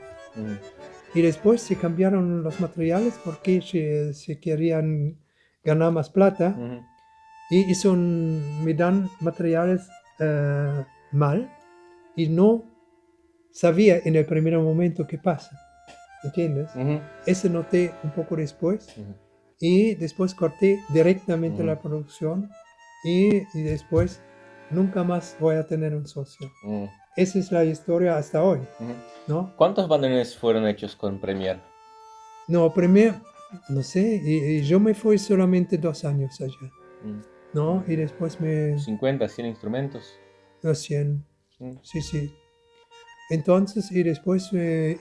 B: Y después se cambiaron los materiales porque se querían ganar más plata. Y me dan materiales mal y no sabía en el primer momento qué pasa. ¿Entiendes? Eso noté un poco después. Y después corté directamente la producción y después nunca más voy a tener un socio. Esa es la historia hasta hoy. ¿No?
A: ¿Cuántos bandoneones fueron hechos con Premier?
B: No, Premier, no sé, y yo me fui solamente 2 años allá. ¿No? Y después
A: 50, 100 instrumentos.
B: 100. Sí. Entonces, y después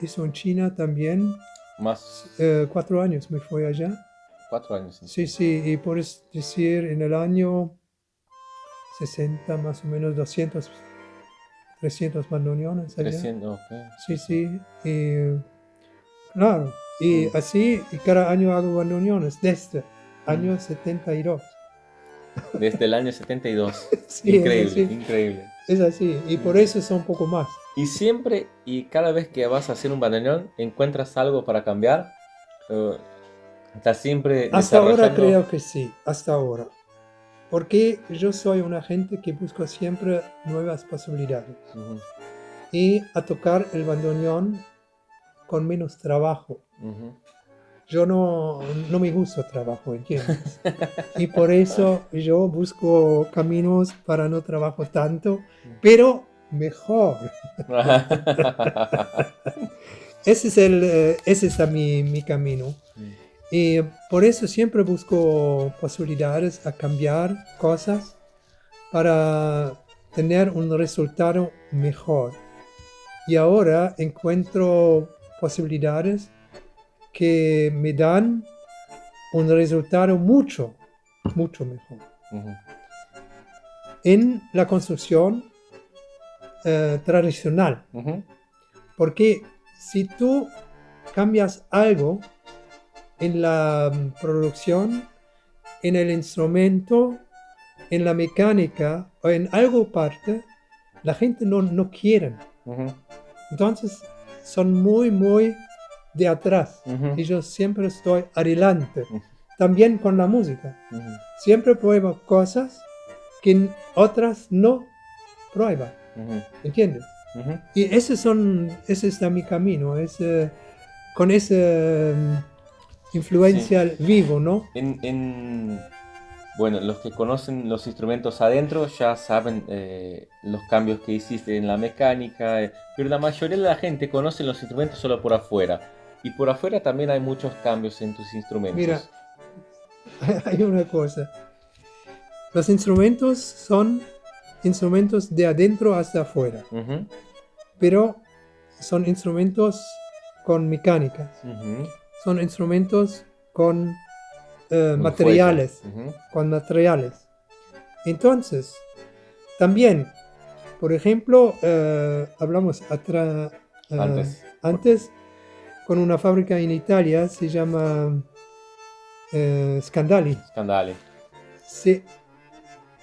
B: hizo en China también.
A: Más.
B: 4 años me fui allá.
A: 4 años.
B: Sí, y por decir, en el año 60 más o menos 200, 300 bandoneones allá.
A: 300, ok.
B: Sí, y claro, y así, y cada año hago bandoneones desde año 72.
A: Desde el año 72.
B: Sí,
A: increíble.
B: Es así, y por eso son un poco más.
A: Y siempre, y cada vez que vas a hacer un bandoneón, ¿encuentras algo para cambiar? ¿Estás siempre
B: hasta
A: desarrollando?
B: Ahora creo que sí, hasta ahora. Porque yo soy una gente que busca siempre nuevas posibilidades. Y a tocar el bandoneón con menos trabajo. Yo no me gusta trabajo, ¿entiendes? Y por eso yo busco caminos para no trabajar tanto, pero mejor. Ese es mi camino. Y por eso siempre busco posibilidades a cambiar cosas para tener un resultado mejor. Y ahora encuentro posibilidades que me dan un resultado mucho mejor. En la construcción tradicional.
A: Ujú,
B: Porque si tú cambias algo en la producción, en el instrumento, en la mecánica o en algo parte, la gente no quiere.
A: ujú,
B: Entonces son muy de atrás
A: ujú,
B: y yo siempre estoy adelante.
A: ujú,
B: También con la música.
A: ujú,
B: Siempre pruebo cosas que otras no prueban.
A: ujú,
B: ¿Entiendes?
A: ujú.
B: Y ese está mi camino. Con esa
A: Sí.
B: influencia vivo, ¿no?
A: Bueno, los que conocen los instrumentos adentro ya saben los cambios que hiciste en la mecánica, pero la mayoría de la gente conoce los instrumentos solo por afuera. Y por afuera también hay muchos cambios en tus
B: Mira,
A: instrumentos.
B: hay una cosa. Los instrumentos son instrumentos de adentro hasta afuera,
A: Ujú,
B: pero son instrumentos con mecánicas,
A: ujú.
B: son instrumentos con
A: Con fuelle.
B: materiales,
A: Ujú.
B: con materiales. Entonces, también, por ejemplo, hablamos
A: Antes,
B: antes con una fábrica en Italia, se llama Scandali.
A: Scandale.
B: Se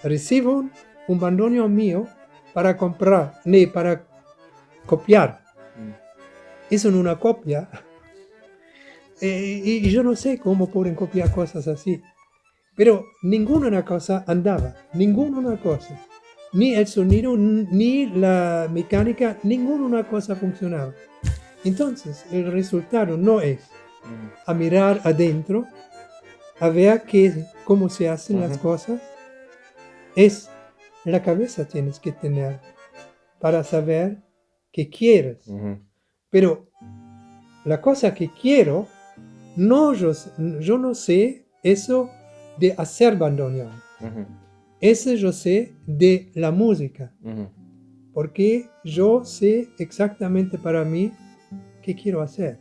B: recibo un bandoneón mío para para copiar.
A: Mm,
B: Hizo una copia y yo no sé cómo pueden copiar cosas así. Pero ninguna cosa andaba, ninguna cosa. Ni el sonido, ni la mecánica, ninguna cosa funcionaba. Entonces, el resultado no es
A: mm,
B: a mirar adentro, a ver cómo se hacen las
A: ujú,
B: cosas, es la cabeza tienes que tener para saber qué quieres.
A: ujú,
B: Pero la cosa que quiero, no yo no sé eso de hacer bandoneón.
A: ujú,
B: Ese yo sé de la música,
A: ujú.
B: porque yo sé exactamente para mí qué quiero hacer,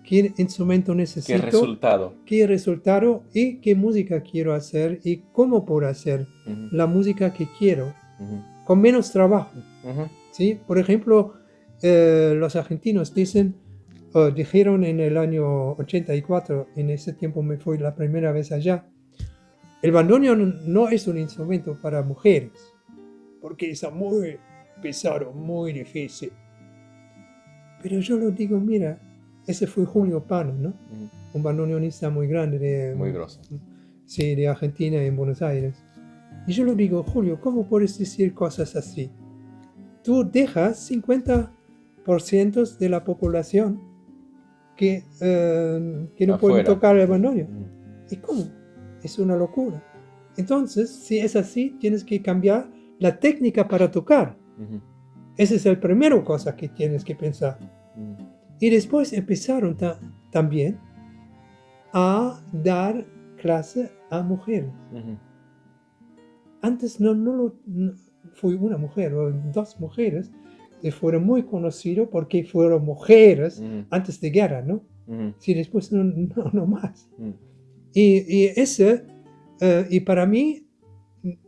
B: qué instrumento
A: ¿Qué
B: necesito,
A: resultado?
B: qué resultado y qué música quiero hacer y cómo puedo hacer
A: Ujú,
B: la música que quiero,
A: ujú,
B: con menos trabajo.
A: ujú,
B: ¿Sí? Por ejemplo, los argentinos dijeron en el año 84, en ese tiempo me fui la primera vez allá, el bandoneón no es un instrumento para mujeres, porque es muy pesado, muy difícil. Pero yo lo digo, mira, ese fue Julio Pano, ¿no?
A: ujú.
B: Un bandoneonista muy grande
A: Muy grosso.
B: sí, de Argentina, en Buenos Aires. Y yo le digo, Julio, ¿cómo puedes decir cosas así? Tú dejas 50% de la población que no pueden
A: Afuera.
B: tocar el bandoneón.
A: Ujú,
B: ¿Y cómo? Es una locura. Entonces, si es así, tienes que cambiar la técnica para tocar.
A: ujú,
B: Esa es la primera cosa que tienes que pensar.
A: ujú,
B: Y después empezaron también a dar clase a mujeres.
A: ujú,
B: Antes no fue una mujer o dos mujeres que fueron muy conocidos porque fueron mujeres
A: ujú,
B: antes de guerra, ¿no?
A: ujú,
B: Sí, después no más.
A: ujú,
B: Y para mí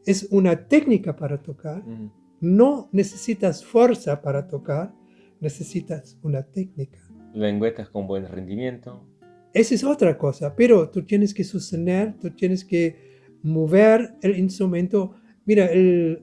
B: es una técnica para tocar.
A: ujú.
B: No necesitas fuerza para tocar, necesitas una técnica.
A: Lengüetas con buen rendimiento.
B: Esa es otra cosa, pero tú tienes que sostener, tú tienes que mover el instrumento. Mira, el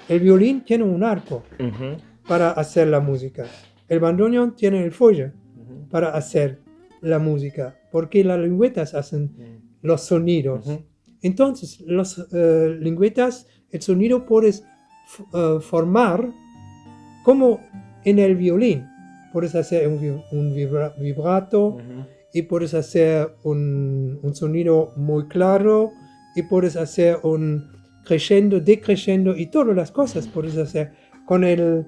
B: violín tiene un arco
A: Ujú,
B: para hacer la música. El bandoneón tiene el fuelle
A: ujú,
B: para hacer la música, porque las lengüetas hacen
A: ujú,
B: los sonidos.
A: ujú,
B: Entonces, los lengüetas, el sonido puedes formar como en el violín. Puedes hacer un vibrato
A: ujú,
B: y puedes hacer un sonido muy claro y puedes hacer un crescendo, decrescendo y todas las cosas puedes hacer con el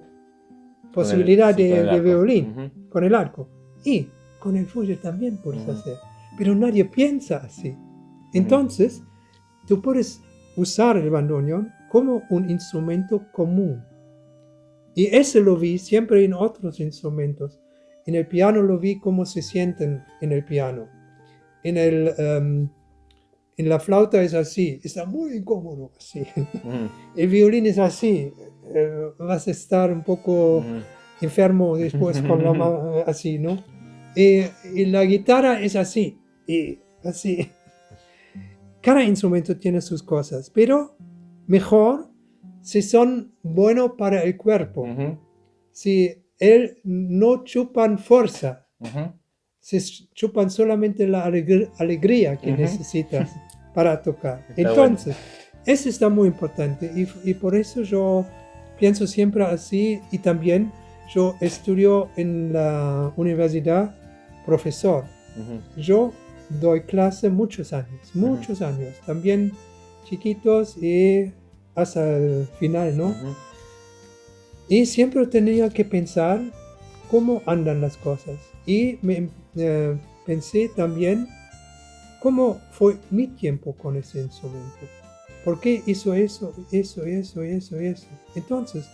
B: posibilidad
A: sí, con el
B: de
A: arco.
B: violín,
A: Ujú,
B: con el arco. Y con el fuelle también puedes
A: ujú,
B: hacer. Pero nadie piensa así.
A: ujú,
B: Entonces, tú puedes usar el bandoneón como un instrumento común. Y ese lo vi siempre en otros instrumentos. En el piano lo vi cómo se sienten en el piano. En el, En la flauta es así, está muy incómodo así.
A: Ujú,
B: El violín es así, vas a estar un poco
A: ujú.
B: enfermo después con la mano así, ¿no? Y la guitarra es así, y así. Cada instrumento tiene sus cosas, pero mejor si son buenos para el cuerpo.
A: Ujú,
B: Si él no chupan fuerza,
A: ujú,
B: se chupan solamente la alegría que
A: ujú.
B: necesitas para tocar.
A: Está bueno.
B: Entonces, eso está muy importante y por eso yo pienso siempre así y también yo estudio en la universidad profesor.
A: Ujú,
B: Yo doy clase muchos años, también chiquitos y hasta el final, ¿no?
A: ujú,
B: Y siempre tenía que pensar cómo andan las cosas. Y pensé también cómo fue mi tiempo con ese instrumento. ¿Por qué hizo eso? Entonces,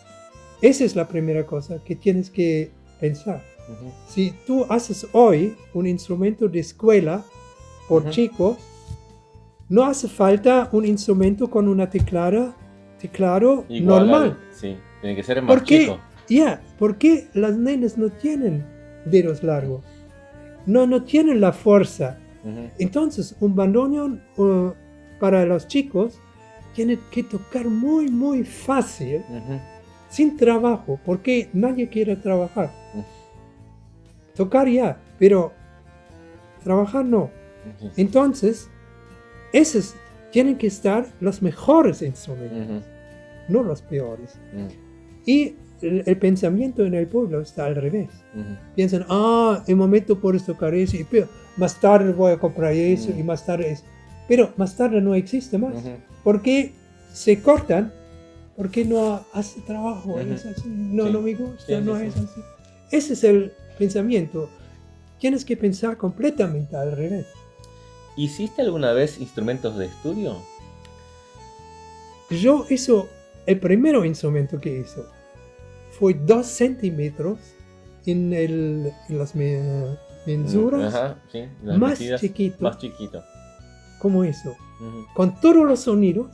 B: esa es la primera cosa que tienes que pensar.
A: ujú,
B: Si tú haces hoy un instrumento de escuela por
A: ujú.
B: chicos, no hace falta un instrumento con una teclado
A: Igual
B: normal.
A: sí, tiene que ser más
B: ¿Por qué?
A: chico.
B: ¿Por qué las nenas no tienen dedos largos? No tienen la fuerza.
A: Ujú,
B: Entonces, un bandoneón para los chicos tiene que tocar muy, muy fácil,
A: ujú,
B: sin trabajo, porque nadie quiere trabajar.
A: ujú,
B: Tocar ya, pero trabajar no.
A: ujú,
B: Entonces, esos tienen que estar los mejores instrumentos,
A: ujú,
B: no los peores.
A: ujú,
B: Y el pensamiento en el pueblo está al revés.
A: ujú.
B: Piensan, en momento puedes tocar eso, pero más tarde voy a comprar eso y más tarde eso. Pero más tarde no existe más.
A: Ujú,
B: Porque se cortan, porque no hace trabajo,
A: ujú.
B: es así, no,
A: Sí,
B: no me gusta,
A: sí, sí,
B: no
A: sí.
B: es así. Ese es el pensamiento. Tienes que pensar completamente al revés.
A: ¿Hiciste alguna vez instrumentos de estudio?
B: Yo hizo, el primer instrumento que hizo fue 2 centímetros en las mensuras,
A: Ajá, sí, las
B: más
A: medidas
B: chiquito,
A: más chiquito.
B: como eso,
A: Ujú,
B: con todos los sonidos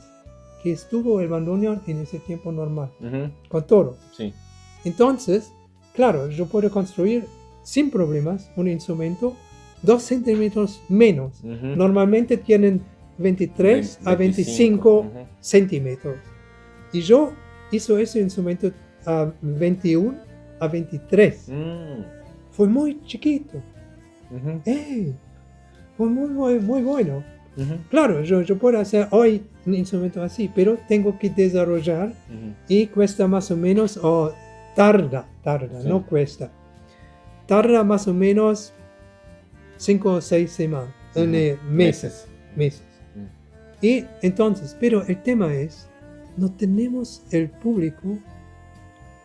B: que estuvo el bandoneón en ese tiempo normal,
A: ujú,
B: con todo.
A: sí.
B: Entonces, claro, yo puedo construir sin problemas un instrumento 2 centímetros menos.
A: Ujú.
B: Normalmente tienen 23 a 25
A: ujú.
B: centímetros. Y yo hice ese instrumento a 21 a 23.
A: Mm,
B: Fue muy chiquito.
A: ujú,
B: Fue muy bueno.
A: ujú,
B: Claro, yo puedo hacer hoy un instrumento así, pero tengo que desarrollar
A: ujú.
B: y cuesta más o menos, o tarda,
A: Sí.
B: no cuesta. Tarda más o menos 5 o 6 semanas,
A: Ujú.
B: meses.
A: Mm.
B: Y entonces, pero el tema es, no tenemos el público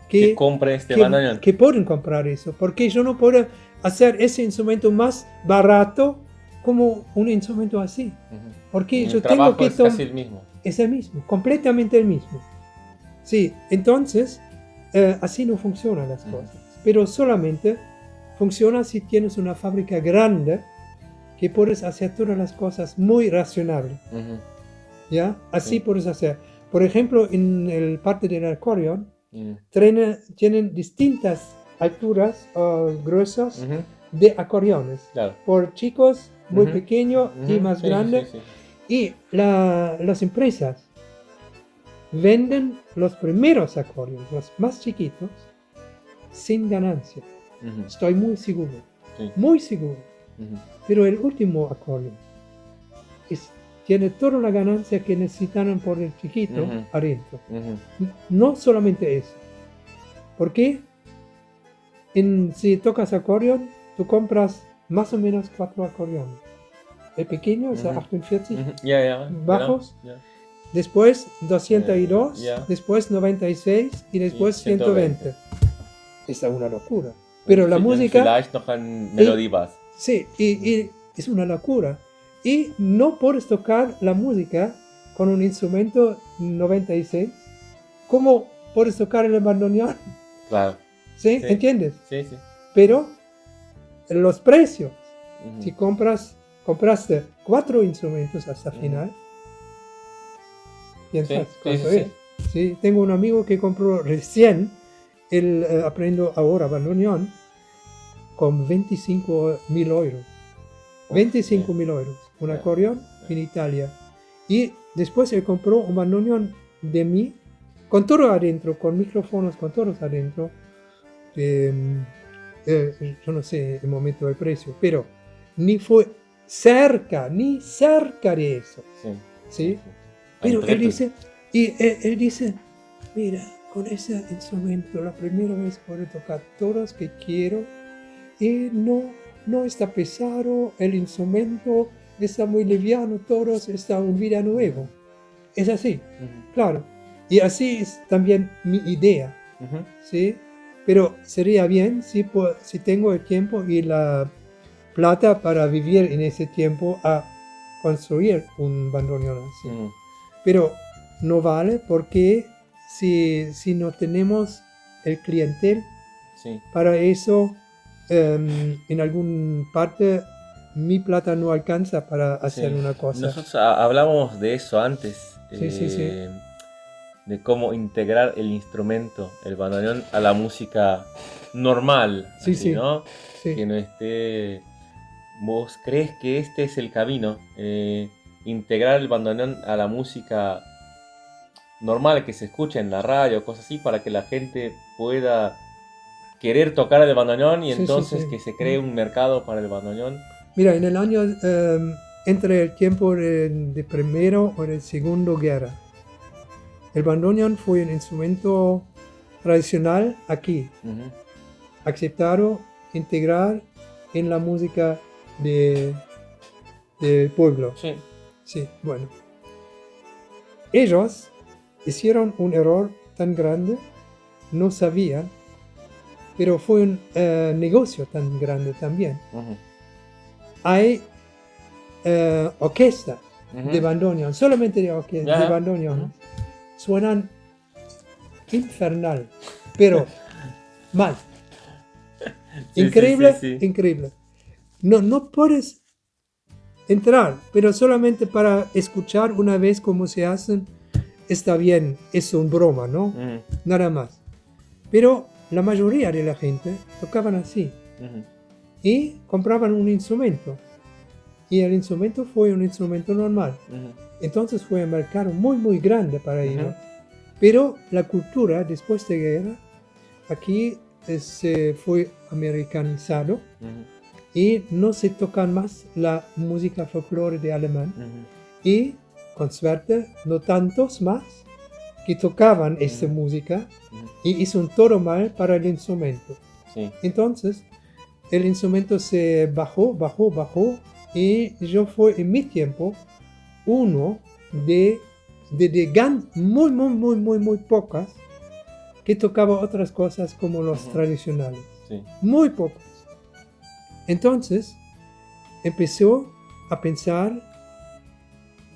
A: Que
B: que,
A: compre este
B: que,
A: bandoneón.
B: que pueden comprar eso, porque yo no puedo hacer ese instrumento más barato como un instrumento así,
A: Ujú.
B: porque
A: El
B: yo tengo
A: trabajo
B: que
A: es casi el mismo.
B: es el mismo, completamente el mismo. Sí, entonces así no funcionan las cosas, pero solamente funciona si tienes una fábrica grande que puedes hacer todas las cosas muy racionales,
A: Ujú.
B: ¿ya? Así
A: Sí.
B: puedes hacer. Por ejemplo, en el parte del acordeón,
A: Mm.
B: tienen distintas alturas gruesas
A: Ujú.
B: de acordeones,
A: Claro.
B: por chicos muy
A: Ujú.
B: pequeños y
A: Ujú.
B: más
A: Sí,
B: grandes.
A: sí, sí,
B: Y las empresas venden los primeros acordeones, los más chiquitos, sin ganancia.
A: sí. Ujú.
B: Estoy muy seguro,
A: Sí.
B: muy seguro.
A: Ujú.
B: Pero el último acordeón tiene toda la ganancia que necesitan por el chiquito
A: Ujú.
B: adentro.
A: Ujú.
B: No solamente eso. Porque si tocas acordeón, tú compras más o menos 4 acordeones. El pequeño es a
A: Ujú.
B: 48
A: Ujú. Ya,
B: bajos,
A: ya.
B: después 202,
A: Ya.
B: después 96 y después
A: Y
B: 120. Es una locura.
A: Und
B: Pero la música,
A: vielleicht noch ein Melodiebass.
B: sí, y es una locura. Y no puedes tocar la música con un instrumento 96 como puedes tocar el bandoneón.
A: Claro.
B: ¿Sí?
A: Sí.
B: ¿Entiendes?
A: Sí, sí.
B: Pero los precios,
A: Ujú.
B: si compras compraste 4 instrumentos hasta final. ¿Piensas cuánto es? Sí, tengo un amigo que compró recién, él aprendo ahora bandoneón, con 25.000 euros. 25.000 euros. Un acordeón en Italia. Y después él compró un bandoneón de mí, con todo adentro, con micrófonos, con todos adentro. Yo no sé el momento del precio, pero ni fue cerca de eso. ¿Sí? Pero él dice, mira, con ese instrumento la primera vez puedo tocar todos que quiero y no está pesado, el instrumento está muy liviano, todos está un vida nuevo. Es así, claro. Y así es también mi idea, ¿sí? Pero sería bien si tengo el tiempo y la plata para vivir en ese tiempo a construir un bandoneón así. Pero no vale porque si no tenemos el clientel, para eso en alguna parte mi plata no alcanza para hacer una cosa.
A: Nosotros hablamos de eso antes, de cómo integrar el instrumento, el bandoneón, a la música normal, ¿no?
B: Sí.
A: Que no esté... ¿Vos crees que este es el camino? Integrar el bandoneón a la música normal que se escucha en la radio, cosas así, para que la gente pueda querer tocar el bandoneón y entonces que se cree un mercado para el bandoneón.
B: Mira, en el año, entre el tiempo de Primero o de Segunda Guerra, el bandoneón fue un instrumento tradicional aquí, aceptado, integrar en la música del pueblo. Sí, bueno. Ellos hicieron un error tan grande, no sabían, pero fue un negocio tan grande también. Hay orquestas de bandoneón, solamente de bandoneón, suenan infernal, pero mal. Increíble. No puedes entrar, pero solamente para escuchar una vez cómo se hacen, está bien, es un broma, ¿no? Nada más. Pero la mayoría de la gente tocaban así. Y compraban un instrumento. Y el instrumento fue un instrumento normal. Entonces fue un mercado muy, muy grande para ellos. Pero la cultura, después de guerra, aquí se fue americanizado. Y no se tocan más la música folclore de alemán. Y, con suerte, no tantos más que tocaban esta música. Y hizo un todo mal para el instrumento. Entonces, el instrumento se bajó. Y yo fui en mi tiempo uno de muy pocas que tocaba otras cosas como los tradicionales. Muy pocas. Entonces, empezó a pensar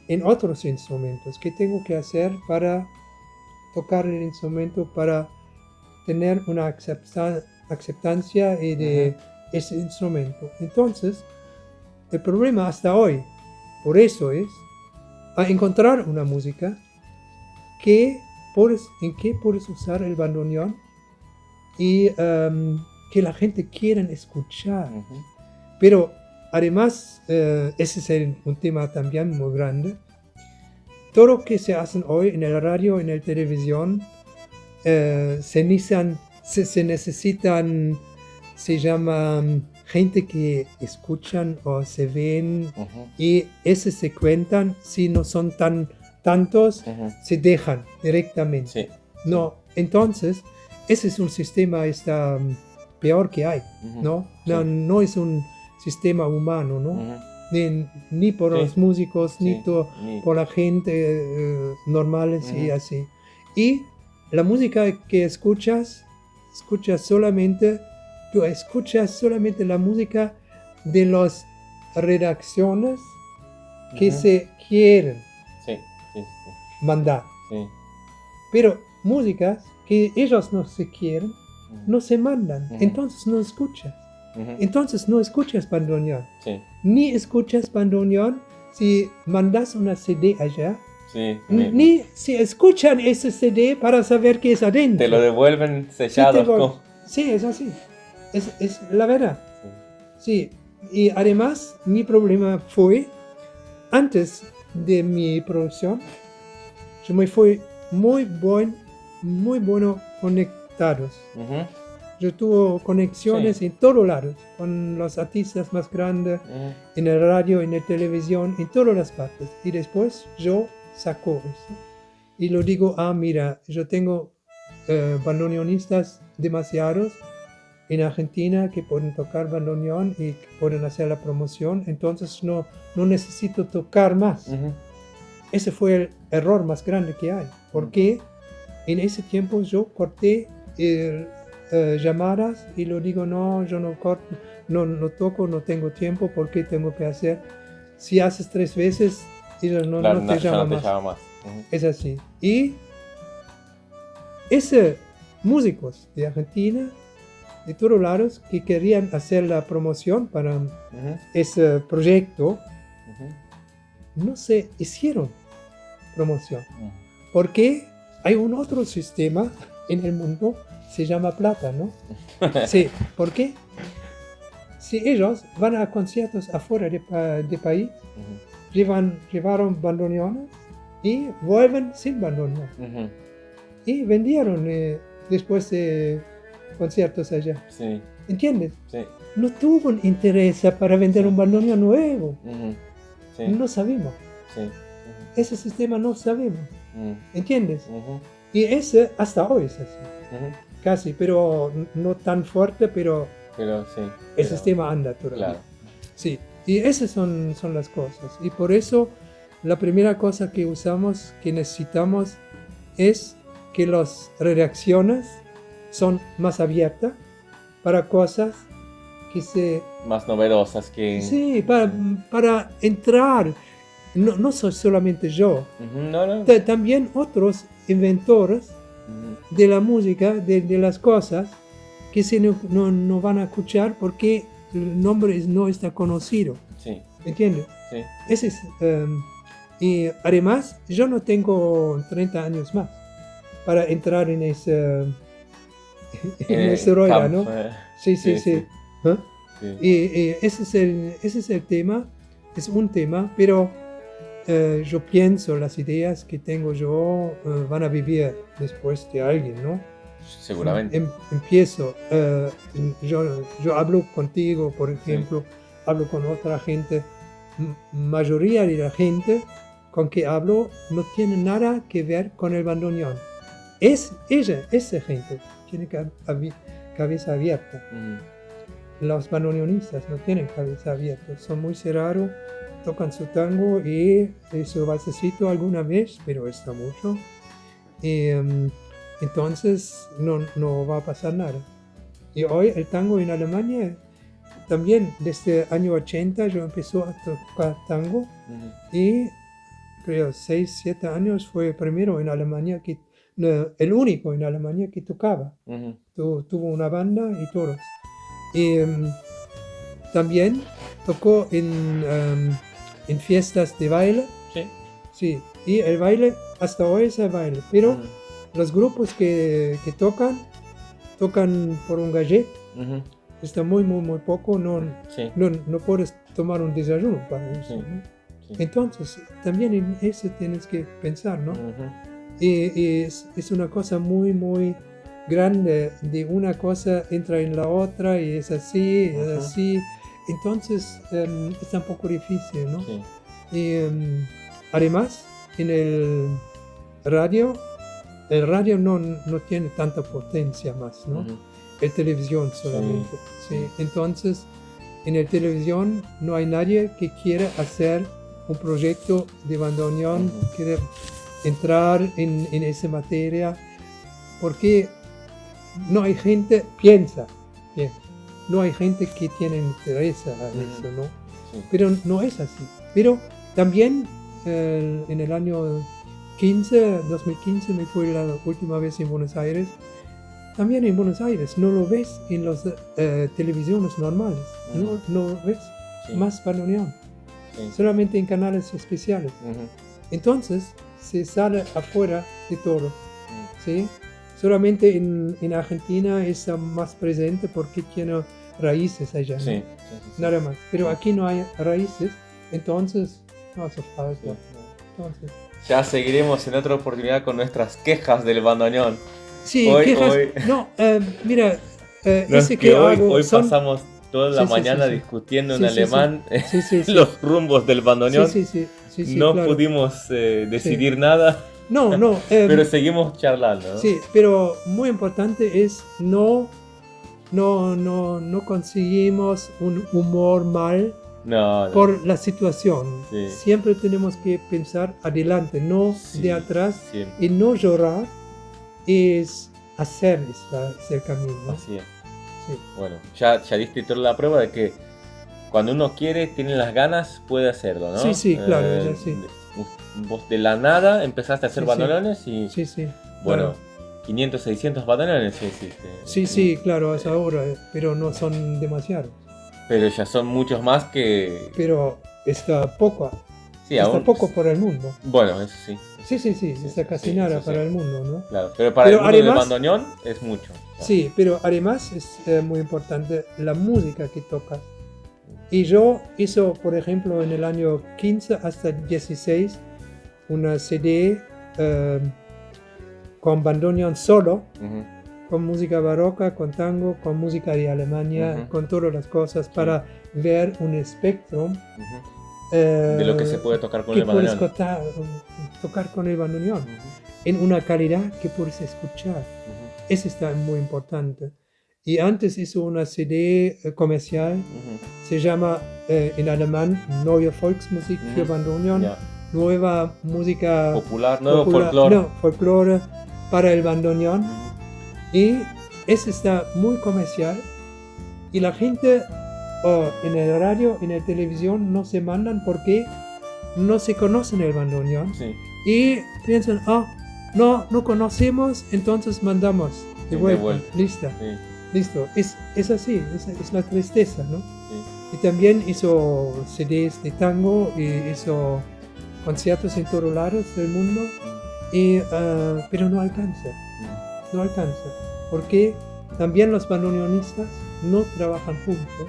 B: en otros instrumentos. ¿Qué tengo que hacer para tocar el instrumento, para tener una aceptancia de ese instrumento? Entonces, el problema hasta hoy, por eso es, a encontrar una música en que puedes usar el bandoneón y que la gente quiera escuchar. Pero además, ese es un tema también muy grande. Todo lo que se hace hoy en el radio, en la televisión, se necesitan, se llaman gente que escuchan o se ven y esos se cuentan, si no son tantos, se dejan directamente. Entonces, ese es un sistema peor que hay, ¿no? No es un sistema humano, ¿no? Ni por los músicos, ni por la gente normales y así. Y la música que escuchas solamente la música de las redacciones que se quieren mandar. Pero músicas que ellos no se quieren, no se mandan, entonces no escuchas.
A: Ujú.
B: Entonces no escuchas bandoneón.
A: Sí,
B: Ni escuchas bandoneón si mandas una CD allá.
A: sí.
B: Ni si escuchan ese CD para saber qué es adentro.
A: Te lo devuelven
B: Sí,
A: sellado.
B: sí, es así. Es la verdad.
A: Sí.
B: Sí. Y además, mi problema fue, antes de mi producción, yo me fui muy bueno conectados.
A: Ujú,
B: Yo tuve conexiones
A: Sí.
B: en todos lados, con los artistas más grandes,
A: ujú,
B: en el radio, en la televisión, en todas las partes. Y después yo saco eso. Y lo digo, mira, yo tengo bandoneonistas demasiados en Argentina que pueden tocar bandoneón y que pueden hacer la promoción, entonces no necesito tocar más.
A: ujú.
B: Ese fue el error más grande que hay, porque en ese tiempo yo corté llamadas y lo digo, no, yo no corto, no toco, no tengo tiempo, porque tengo que hacer. Si haces 3 veces, ellos no
A: Claro,
B: te
A: ya
B: llaman
A: no te
B: más.
A: llama más. Ujú,
B: Es así. Y esos músicos de Argentina, de todos lados, que querían hacer la promoción para
A: ujú,
B: ese proyecto,
A: ujú,
B: no se hicieron promoción.
A: ujú.
B: Porque hay un otro sistema en el mundo, se llama plata, ¿no? Sí, ¿por qué? Si ellos van a conciertos afuera de país,
A: Ujú,
B: llevaron bandoneones y vuelven sin bandoneón.
A: ujú.
B: Y vendieron después de conciertos allá.
A: Sí,
B: ¿Entiendes?
A: sí.
B: No tuvo un interés para vender
A: Sí.
B: un bandoneón nuevo.
A: Ujú, sí,
B: No sabemos.
A: sí.
B: Ese sistema no sabemos.
A: Ujú,
B: ¿Entiendes?
A: ujú,
B: Y ese hasta hoy es así.
A: ujú.
B: Casi, pero no tan fuerte, pero
A: Pero sí.
B: el
A: pero-
B: sistema anda todavía.
A: Claro.
B: Sí, y esas son las cosas. Y por eso la primera cosa que usamos, que necesitamos, es que las redacciones son más abiertas para cosas que se...
A: Más novedosas que.
B: Sí, para entrar. No soy solamente yo,
A: Ujú, no, no.
B: también otros inventores
A: Ujú,
B: de la música, de las cosas, que se no van a escuchar porque el nombre no está conocido.
A: Sí,
B: ¿Entiendes?
A: sí.
B: Ese es, y además, yo no tengo 30 años más para entrar en ese rollo,
A: Camp,
B: ¿no? Sí. ¿Ah?
A: sí.
B: Y ese es el tema, es un tema, pero yo pienso las ideas que tengo yo van a vivir después de alguien, ¿no?
A: Seguramente.
B: Empiezo, yo hablo contigo, por ejemplo, hablo con otra gente, mayoría de la gente con que hablo no tiene nada que ver con el bandoneón. Esa gente tiene cabeza abierta.
A: Ujú,
B: Los bandoneonistas no tienen cabeza abierta, son muy cerrados, tocan su tango y su valsecito alguna vez, pero está mucho. Y, entonces no va a pasar nada. Y hoy el tango en Alemania, también desde el año 80 yo empecé a tocar tango
A: ujú,
B: y creo 6, 7 años fue el primero en Alemania, el único en Alemania que tocaba.
A: ujú.
B: Tuvo una banda y todos. Y también tocó en fiestas de baile,
A: Sí.
B: sí, y el baile hasta hoy es el baile, pero
A: Ujú,
B: los grupos que tocan por un gallet,
A: ujú,
B: está muy poco,
A: Sí.
B: no puedes tomar un desayuno para eso,
A: Sí.
B: ¿no?
A: Sí.
B: Entonces, también en eso tienes que pensar, ¿no?
A: Ujú,
B: Y es una cosa muy grande, de una cosa entra en la otra y es así, es
A: Ujú.
B: así. Entonces, es un poco difícil, ¿no?
A: Sí.
B: Y además, en el radio no tiene tanta potencia más, ¿no?
A: Ujú,
B: El televisión solamente. Sí. Entonces, en el televisión no hay nadie que quiera hacer un proyecto de bandoneón,
A: Ujú.
B: quiere entrar en esa materia, porque no hay gente, piensa, bien, no hay gente que tiene interés a eso, ¿no?
A: Sí.
B: Pero no es así. Pero también en el año 2015 me fui la última vez en Buenos Aires también en Buenos Aires, no lo ves en las televisiones normales, no lo ves
A: Sí.
B: más bandoneón,
A: Sí.
B: solamente en canales especiales.
A: Ujú.
B: Entonces se sale afuera de todo,
A: Mm.
B: ¿sí? Solamente en Argentina es más presente porque tiene raíces allá, ¿no?
A: Sí, sí, sí, sí.
B: Nada más. Pero aquí no hay raíces, entonces no hace falta.
A: Sí.
B: Entonces,
A: Ya seguiremos en otra oportunidad con nuestras quejas del bandoneón.
B: sí,
A: Hoy-
B: quejas.
A: hoy-
B: No, mira,
A: No, es
B: ese
A: que
B: que
A: hoy,
B: hago
A: hoy
B: son.
A: pasamos toda la
B: Sí, sí,
A: mañana
B: sí, sí.
A: discutiendo
B: Sí,
A: en
B: sí, sí.
A: alemán
B: Sí, sí, sí.
A: los rumbos del bandoneón.
B: Sí, sí, sí, sí,
A: No
B: claro.
A: pudimos decidir nada,
B: No,
A: pero seguimos charlando, ¿no?
B: sí, pero muy importante es no conseguimos un humor mal
A: No, no.
B: por la situación.
A: Sí.
B: Siempre tenemos que pensar adelante, no
A: Sí,
B: de atrás.
A: siempre.
B: Y no llorar es hacer es el camino, ¿no?
A: Así es.
B: Sí.
A: Bueno, ya diste toda la prueba de que cuando uno quiere, tiene las ganas, puede hacerlo, ¿no?
B: Sí, sí, claro, ya sí.
A: Vos de la nada empezaste a hacer
B: Sí, sí.
A: bandoneones y,
B: Sí, sí.
A: bueno,
B: Claro.
A: 500, 600 bandoneones sí hiciste.
B: Sí, claro, es ahora, pero no son demasiados.
A: Pero ya son muchos más que...
B: Pero está poco,
A: Sí,
B: está
A: aún...
B: poco para el mundo.
A: Bueno, eso sí.
B: Sí, está casi nada
A: eso
B: para
A: sí.
B: el mundo, ¿no?
A: Claro, pero para
B: Pero
A: el mundo del
B: además-
A: bandoneón es mucho.
B: Sí, pero además es muy importante la música que tocas. Y yo hice, por ejemplo, en el año 15 hasta 16, una CD con bandoneón solo,
A: Ujú.
B: con música barroca, con tango, con música de Alemania,
A: Ujú.
B: con todas las cosas, para ver un espectro
A: Ujú. De lo que se puede tocar con
B: que
A: el
B: puedes
A: bandoneón.
B: tocar con el bandoneón,
A: Ujú.
B: en una calidad que puedes escuchar.
A: Ujú.
B: Eso está muy importante. Y antes hizo una CD comercial,
A: Ujú.
B: se llama en alemán Neue Volksmusik für
A: Ujú.
B: Bandoneon,
A: Ya.
B: nueva música
A: Popular, nuevo
B: popular-
A: folclore.
B: no, folclore para el bandoneón.
A: Ujú.
B: Y eso está muy comercial. Y la gente en el radio, en la televisión, no se mandan porque no se conocen el bandoneón.
A: Sí.
B: Y piensan, no conocemos, entonces mandamos de
A: De
B: vuelta.
A: vuelta.
B: Listo,
A: Sí.
B: listo. Es así, es la tristeza, ¿no?
A: Sí.
B: Y también hizo CDs de tango y hizo conciertos en todos lados del mundo, pero no alcanza, no alcanza. Porque también los bandoneonistas no trabajan juntos,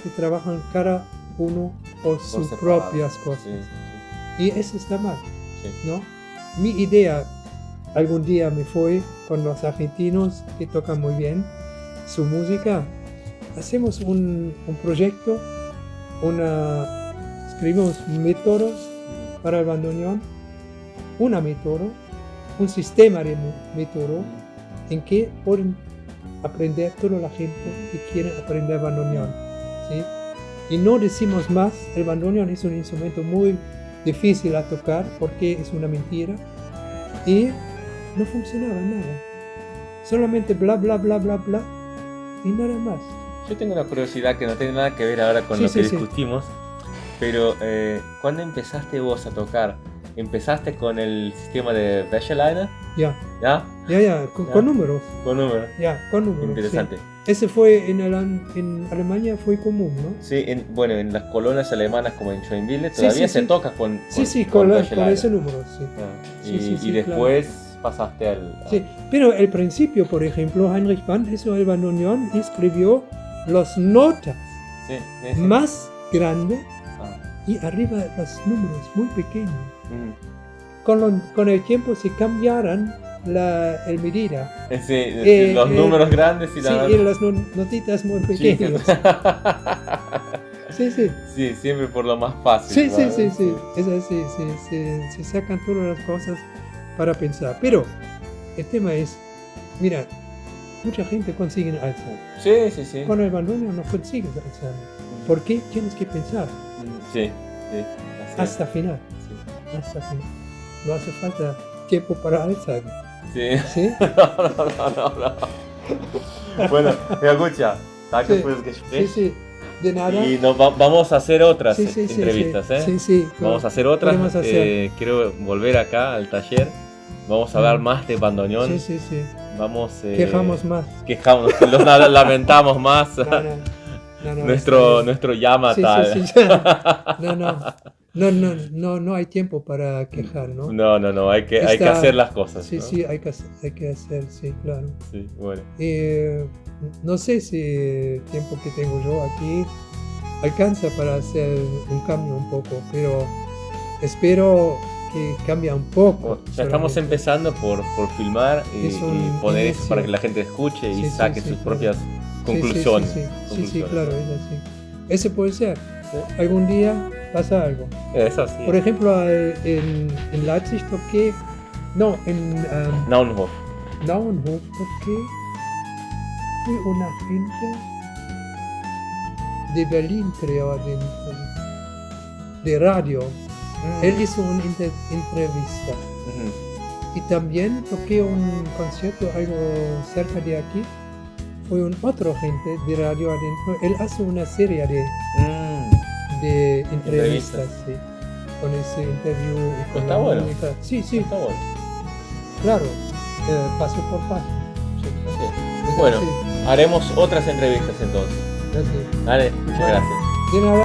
B: se trabajan cada uno por sus
A: separado.
B: propias cosas.
A: Sí,
B: Y eso está mal,
A: sí,
B: ¿no? Mi idea algún día me fue con los argentinos que tocan muy bien su música. Hacemos un proyecto, escribimos métodos para el bandoneón, un sistema de método en que pueden aprender toda la gente que quiere aprender bandoneón, ¿sí? Y no decimos más, el bandoneón es un instrumento muy difícil a tocar porque es una mentira y no funcionaba nada. Solamente bla bla bla bla bla y nada más.
A: Yo tengo una curiosidad que no tiene nada que ver ahora con
B: Sí,
A: lo
B: sí,
A: que
B: sí.
A: discutimos, pero ¿cuándo empezaste vos a tocar? ¿Empezaste con el sistema de Wäscheleiner?
B: Ya,
A: ¿Ya?
B: con,
A: Ya.
B: con números.
A: Con número.
B: Ya, con números.
A: Interesante.
B: Sí. Ese fue en Alemania fue común, ¿no?
A: Sí, bueno, en las colonias alemanas como en Joinville
B: Sí,
A: todavía
B: sí,
A: se
B: sí.
A: toca con
B: Con
A: Wäscheleiner.
B: ese número, sí.
A: Ah,
B: Sí, sí,
A: y
B: sí,
A: después pasaste al...
B: Sí, pero al principio, por ejemplo, Heinrich Band hizo el bandoneón y escribió las notas
A: Sí, sí, sí.
B: más grandes
A: Ah,
B: y arriba los números muy pequeños.
A: mm.
B: Con el tiempo se cambiaran el medida.
A: Sí, los números grandes y
B: Sí,
A: la...
B: y las notitas muy pequeñas. Sí, sí.
A: Sí, siempre por lo más fácil.
B: Sí, sí,
A: ¿verdad?
B: sí, sí. Es así, se sacan todas las cosas para pensar. Pero el tema es, mira, mucha gente consigue Alzheimer.
A: Sí, sí, sí.
B: Con el bandoneón no consigues Alzheimer. ¿Por qué? Tienes que pensar
A: Sí, sí. Así es.
B: hasta final.
A: Sí.
B: Hasta final. No hace falta tiempo para Alzheimer.
A: Sí.
B: ¿Sí?
A: no. Bueno, escucha, danke
B: Sí.
A: fürs
B: Sí,
A: Gespräch.
B: sí. De nada.
A: Y vamos a hacer otras
B: Sí, sí,
A: entrevistas,
B: sí.
A: ¿eh?
B: Sí, sí.
A: Vamos a hacer otras.
B: Podemos hacer.
A: Quiero volver acá al taller. Vamos a hablar más de bandoneón.
B: Sí, sí, sí.
A: vamos...
B: Quejamos más.
A: Quejamos, lamentamos más.
B: No,
A: Nuestro llama
B: sí,
A: tal.
B: sí, sí. No hay tiempo para quejar, ¿no?
A: No, hay que hacer las cosas.
B: Sí,
A: ¿no?
B: sí, hay que hacer, sí, claro.
A: Sí, bueno.
B: No sé si el tiempo que tengo yo aquí alcanza para hacer un cambio un poco, pero espero que cambie un poco.
A: Ya estamos empezando por filmar y poner eso para que la gente escuche y saque sus propias conclusiones.
B: Sí, claro, es así. Ese puede ser. Algún día pasa algo.
A: Eso sí.
B: Por ejemplo, en Leipzig toqué, no, en
A: Naunhof
B: toqué, fue una gente de Berlín, creo, adentro, de radio. Él hizo una entrevista. Y también toqué un concierto algo cerca de aquí. Fue otro gente de radio adentro. Él hace una serie de entrevistas, sí, con ese interview. Y con
A: está bueno.
B: Música. Sí,
A: está bueno.
B: Claro, paso por paso.
A: Sí. Bueno, haremos otras entrevistas entonces.
B: Gracias.
A: Dale, muchas gracias.
B: De nada.